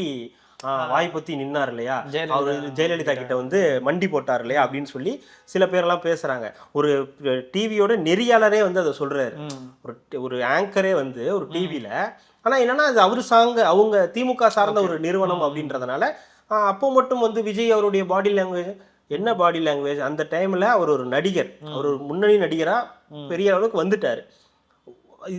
வாய் பொத்தி நின்னார் இல்லையா, அவர் ஜெயலலிதா கிட்ட வந்து மண்டி போட்டார் இல்லையா அப்படின்னு சொல்லி சில பேரெல்லாம் பேசுகிறாங்க. ஒரு டிவியோட நெறியாளரே வந்து அதை சொல்கிறாரு, ஒரு ஆங்கரே வந்து ஒரு டிவியில். ஆனால் என்னன்னா அது அவர் அவங்க திமுக சார்ந்த ஒரு நிறுவனம் அப்படின்றதுனால அப்போ மட்டும் வந்து விஜய் அவருடைய பாடி லாங்குவேஜ் என்ன பாடி லாங்குவேஜ், அந்த டைமில் அவர் ஒரு நடிகர், அவர் ஒரு முன்னணி நடிகராக பெரிய அளவுக்கு வந்துட்டார்.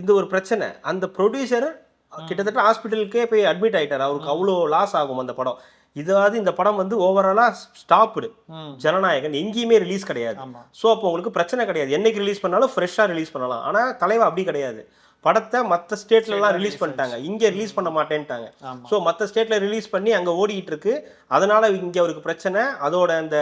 இந்த ஒரு பிரச்சனை, அந்த ப்ரொடியூசர் கிட்டத்தட்ட ஹாஸ்பிட்டலுக்கே போய் அட்மிட் ஆகிட்டார். அவருக்கு அவ்வளோ லாஸ் ஆகும் அந்த படம். இதாவது இந்த படம் வந்து ஓவராலாக ஸ்டாப்டு. ஜனநாயகன் எங்கேயுமே ரிலீஸ் கிடையாது. ஸோ அப்போ உங்களுக்கு பிரச்சனை கிடையாது, என்னைக்கு ரிலீஸ் பண்ணாலும் ஃப்ரெஷ்ஷாக ரிலீஸ் பண்ணலாம். ஆனால் தலைவா அப்படி கிடையாது, படத்தை மற்ற ஸ்டேட்லலாம் ரிலீஸ் பண்ணிட்டாங்க, இங்கே ரிலீஸ் பண்ண மாட்டேன்ட்டாங்க. ஸோ மற்ற ஸ்டேட்டில் ரிலீஸ் பண்ணி அங்கே ஓடிக்கிட்டு இருக்கு. அதனால் இங்கே அவருக்கு பிரச்சனை. அதோட அந்த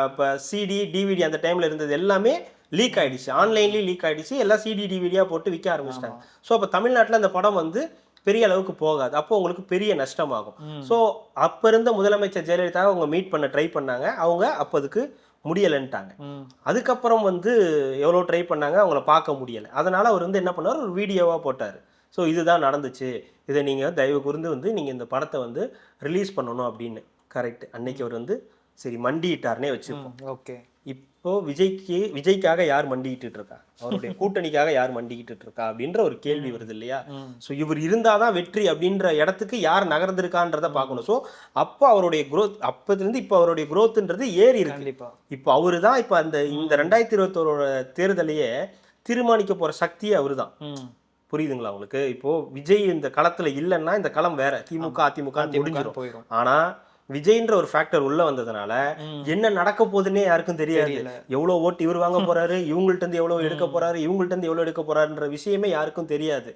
இப்போ சிடி டிவிடி அந்த டைமில் இருந்தது எல்லாமே லீக் ஆகிடுச்சு, ஆன்லைன்லேயும் லீக் ஆகிடுச்சு, எல்லாம் சிடி டிவிடியாக போட்டு விற்க ஆரம்பிச்சிட்டாங்க. ஸோ அப்போ தமிழ்நாட்டில் அந்த படம் வந்து பெரிய அளவுக்கு போகாது, அப்போ உங்களுக்கு பெரிய நஷ்டமாகும். ஸோ அப்போ இருந்த முதலமைச்சர் ஜெயலலிதா அவங்க மீட் பண்ண ட்ரை பண்ணாங்க, அவங்க அப்போ அதுக்கு முடியலைன்ட்டாங்க. அதுக்கப்புறம் வந்து எவ்வளோ ட்ரை பண்ணாங்க, அவங்கள பார்க்க முடியலை. அதனால் அவர் வந்து என்ன பண்ணார், ஒரு வீடியோவாக போட்டார். ஸோ இதுதான் நடந்துச்சு, இதை நீங்கள் தயவு கூர்ந்து வந்து நீங்கள் இந்த படத்தை வந்து ரிலீஸ் பண்ணணும் அப்படின்னு. கரெக்ட், அன்னைக்கு அவர் வந்து சரி மண்டிட்டார்னே வச்சுப்போம். ஓகே, இப்போ விஜய்க்காக யார் மண்டிக்கிட்டு இருக்கா, அவருடைய கூட்டணிக்காக யார் மண்டிக்கிட்டு இருக்கா அப்படின்ற ஒரு கேள்வி வருது இல்லையா. ஸோ இவர் இருந்தாதான் வெற்றி அப்படின்ற இடத்துக்கு யார் நகர்ந்திருக்கான்றத பார்க்கணும். ஸோ அப்போ அவருடைய குரோத், அப்போதுலேருந்து இப்போ அவருடைய குரோத்ன்றது ஏறி இருக்கு. இப்போ அவரு தான் இப்போ இந்த 2021 தேர்தலையே தீர்மானிக்க போற சக்தியே அவரு தான். புரியுதுங்களா உங்களுக்கு? இப்போ விஜய் இந்த களத்துல இல்லைன்னா இந்த களம் வேற, திமுக அதிமுக முடிஞ்சிடும். ஆனா விஜய்ன்ற ஒரு ஃபேக்டர் உள்ள வந்ததுனால என்ன நடக்க போகுதுன்னே யாருக்கும் தெரியாது. எவ்வளவு ஓட்டு இவர் வாங்க போறாரு, இவங்கள்ட்ட இருந்து எவ்வளவு எடுக்க போறாரு, இவங்கள்ட்ட இருந்து எவ்வளவு எடுக்க போறாருன்ற விஷயமே யாருக்கும் தெரியாது.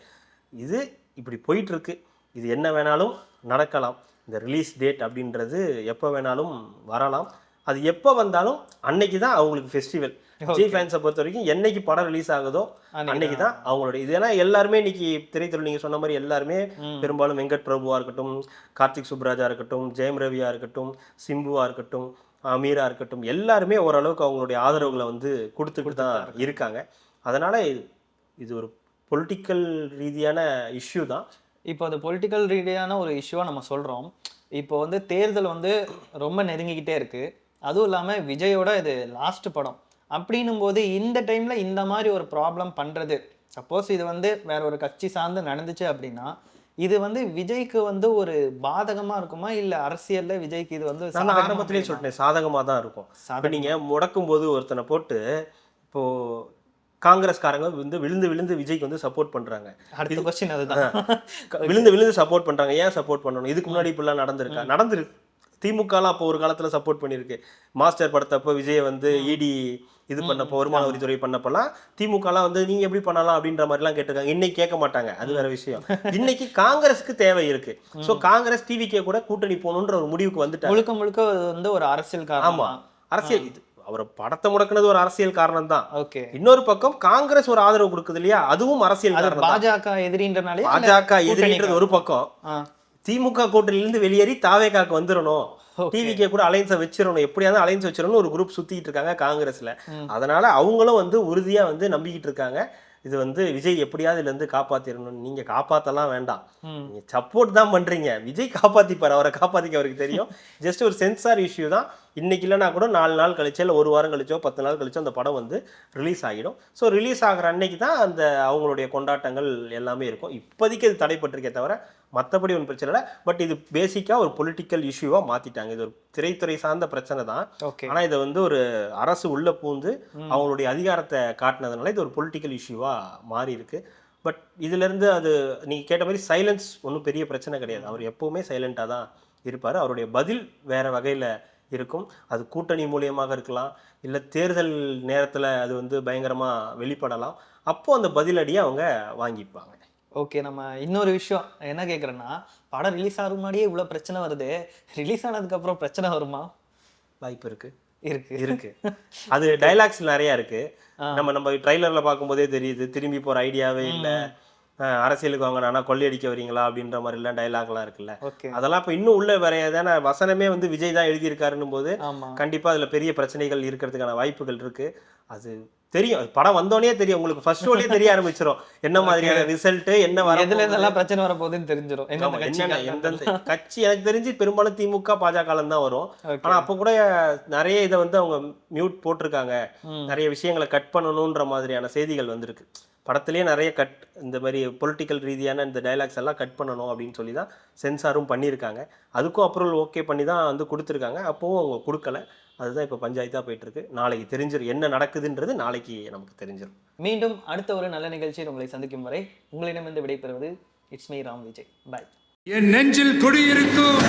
இது இப்படி போயிட்டு இருக்கு. இது என்ன வேணாலும் நடக்கலாம். இந்த ரிலீஸ் டேட் அப்படின்றது எப்போ வேணாலும் வரலாம். அது எப்போ வந்தாலும் அன்னைக்கு தான் அவங்களுக்கு ஃபெஸ்டிவல். விஜய் ஃபேன்ஸை பொறுத்த வரைக்கும் என்னைக்கு படம் ரிலீஸ் ஆகுதோ அன்னைக்கு தான் அவங்களோட இது. ஏன்னா எல்லாருமே இன்னைக்கு திரைத்துறை நீங்க சொன்ன மாதிரி எல்லாருமே பெரும்பாலும் வெங்கட் பிரபுவா இருக்கட்டும், கார்த்திக் சுப்ராஜா இருக்கட்டும், ஜெயம் ரவியா இருக்கட்டும், சிம்புவா இருக்கட்டும், அமீரா இருக்கட்டும், எல்லாருமே ஓரளவுக்கு அவங்களுடைய ஆதரவுகளை வந்து கொடுத்துக்கிட்டு தான் இருக்காங்க. அதனால இது ஒரு பொலிட்டிக்கல் ரீதியான இஷ்யூ தான். இப்போ அது பொலிட்டிக்கல் ரீதியான ஒரு இஷ்யூவாக நம்ம சொல்கிறோம். இப்போ வந்து தேர்தல் வந்து ரொம்ப நெருங்கிக்கிட்டே இருக்குது. அதுவும் இல்லாமல் விஜயோட இது லாஸ்ட் படம் அப்படின்னும் போது இந்த டைமில் இந்த மாதிரி ஒரு ப்ராப்ளம் பண்ணுறது, சப்போஸ் இது வந்து வேற ஒரு கட்சி சார்ந்து நடந்துச்சு அப்படின்னா இது வந்து விஜய்க்கு வந்து ஒரு பாதகமாக இருக்குமா, இல்லை அரசியலில் விஜய்க்கு இது வந்து நான் ஆரம்பத்திலேயே சொல்லிட்டேன் சாதகமாக தான் இருக்கும். இப்போ நீங்கள் முடக்கும் போது ஒருத்தனை போட்டு இப்போது காங்கிரஸ்காரங்க வந்து விழுந்து விழுந்து விஜய்க்கு வந்து சப்போர்ட் பண்றாங்க. அடுத்த क्वेश्चन அதுதான். விழுந்து விழுந்து சப்போர்ட் பண்றாங்க. ஏன் சப்போர்ட் பண்ணணும்? இதுக்கு முன்னாடி இப்படிலாம் நடந்திருக்கு. திமுகலாம் அப்போ ஒரு காலத்துல சப்போர்ட் பண்ணிருக்கு. மாஸ்டர் படத்தப்போ விஜய் வந்து இடி இது பண்ணப்போ, வருமான வரித்துறை பண்ணப்பெல்லாம் திமுகலாம் வந்து நீங்க எப்படி பண்ணலாம் அப்படின்ற மாதிரிலாம் கேட்டிருக்காங்க. இன்னைக்கு கேட்க மாட்டாங்க, அது வேற விஷயம். இன்னைக்கு காங்கிரஸுக்கு தேவை இருக்கு. ஸோ காங்கிரஸ் டிவிகே கூட கூட்டணி போகணுன்ற ஒரு முடிவுக்கு வந்துட்டாங்க. முழுக்க முழுக்க வந்து ஒரு அரசியல் காரணம். ஆமா, அரசியல். இது அவரை படத்தை முடக்குனது ஒரு அரசியல் காரணம் தான். ஓகே, இன்னொரு பக்கம் காங்கிரஸ் ஒரு ஆதரவு கொடுக்குது இல்லையா, அதுவும் அரசியல் காரணம். பாஜக எதிரின்றனாலே, பாஜக எதிரின்றது ஒரு பக்கம், திமுக கூட்டணியிலிருந்து வெளியேறி தாவேகாக்கு வந்துடணும், டிவிகே கூட அலைன்ஸை வச்சிடணும், எப்படியாவது அலைன்ஸ் வச்சிடணும் ஒரு குரூப் சுத்திட்டு இருக்காங்க காங்கிரஸ்ல. அதனால அவங்களும் வந்து உறுதியா வந்து நம்பிக்கிட்டு இருக்காங்க, இது வந்து விஜய் எப்படியாவது இதுல இருந்து காப்பாத்திடணும். நீங்க காப்பாத்தலாம் வேண்டாம், நீங்க சப்போர்ட் தான் பண்றீங்க. விஜய் காப்பாத்திப்பாரு, அவரை காப்பாத்திக்க அவருக்கு தெரியும். ஜஸ்ட் ஒரு சென்சார் இஷ்யூ தான். இன்னைக்கு இல்லைன்னா கூட 4 நாள் கழிச்சோ இல்லை 1 வாரம் கழிச்சோ 10 நாள் கழிச்சோ அந்த படம் வந்து ரிலீஸ் ஆகிடும். ஸோ ரிலீஸ் ஆகிற அன்னைக்கு தான் அந்த அவங்களுடைய கொண்டாட்டங்கள் எல்லாமே இருக்கும். இப்போதைக்கு அது தடைப்பட்டிருக்கே தவிர மற்றபடி ஒன்றும் பிரச்சனை இல்லை. பட் இது பேசிக்காக ஒரு பொலிட்டிக்கல் இஷ்யூவாக மாற்றிட்டாங்க. இது ஒரு திரைத்துறை சார்ந்த பிரச்சனை தான். ஓகே. ஆனால் இதை வந்து ஒரு அரசு உள்ள பூந்து அவங்களுடைய அதிகாரத்தை காட்டினதுனால இது ஒரு பொலிட்டிக்கல் இஷ்யூவாக மாறி இருக்கு. பட் இதுலேருந்து அது நீங்கள் கேட்ட மாதிரி சைலன்ஸ் ஒன்றும் பெரிய பிரச்சனை கிடையாது. அவர் எப்போவுமே சைலண்ட்டாக தான் இருப்பார். அவருடைய பதில் வேறு வகையில் இருக்கும். அது கூட்டணி மூலியமாக இருக்கலாம், இல்லை தேர்தல் நேரத்தில் அது வந்து பயங்கரமாக வெளிப்படலாம். அப்போது அந்த பதிலடியை அவங்க வாங்கிப்பாங்க. ஓகே, நம்ம இன்னொரு விஷயம் என்ன கேட்குறேன்னா, படம் ரிலீஸ் ஆகும் முன்னாடியே இவ்வளோ பிரச்சனை வருது, ரிலீஸ் ஆனதுக்கப்புறம் பிரச்சனை வருமா? வாய்ப்பு இருக்கு. அது டைலாக்ஸ் நிறையா இருக்கு. நம்ம ட்ரைலரில் பார்க்கும்போதே தெரியுது, திரும்பி போகிற ஐடியாவே இல்லை, அரசியலுக்கு வாங்க ஆனால் கொள்ளையடிக்க வரீங்களா அப்படின்ற மாதிரிலாம் டைலாக்லாம் இருக்குல்ல. அதெல்லாம் இப்போ இன்னும் உள்ள வரையாதான வசனமே வந்து விஜய் தான் எழுதியிருக்காருன்னும் போது கண்டிப்பாக அதில் பெரிய பிரச்சனைகள் இருக்கிறதுக்கான வாய்ப்புகள் இருக்கு. அது தெரியும், படம் வந்தோடனே தெரியும் உங்களுக்கு, ஃபர்ஸ்ட் ஷோலயே தெரிய ஆரம்பிச்சிடும் என்ன மாதிரியான ரிசல்ட், என்ன வர எதுலாம் பிரச்சனை வர போகுதுன்னு தெரிஞ்சிடும். எந்தெந்த கட்சி எனக்கு தெரிஞ்சு பெரும்பாலும் திமுக பாஜக தான் வரும். ஆனா அப்போ கூட நிறைய இதை வந்து அவங்க மியூட் போட்டிருக்காங்க, நிறைய விஷயங்களை கட் பண்ணணுன்ற மாதிரியான செய்திகள் வந்திருக்கு. படத்திலேயே நிறைய கட், இந்த மாதிரி பொலிட்டிக்கல் ரீதியான இந்த டைலாக்ஸ் எல்லாம் கட் பண்ணணும் அப்படின்னு சொல்லி தான் சென்சாரும் பண்ணியிருக்காங்க. அதுக்கும் அப்ரூவல் ஓகே பண்ணி தான் வந்து கொடுத்துருக்காங்க. அப்போவும் அவங்க கொடுக்கல. அதுதான் இப்போ பஞ்சாயத்தாக போயிட்டு இருக்கு. நாளைக்கு தெரிஞ்சிடும் என்ன நடக்குதுன்றது, நாளைக்கு நமக்கு தெரிஞ்சிடும். மீண்டும் அடுத்த ஒரு நல்ல நிகழ்ச்சியில் உங்களை சந்திக்கும் வரை உங்களிடமிருந்து விடைபெறுவது இட்ஸ் மீ ராம் விஜய். பாய். என் நெஞ்சில் குடியிருக்கும்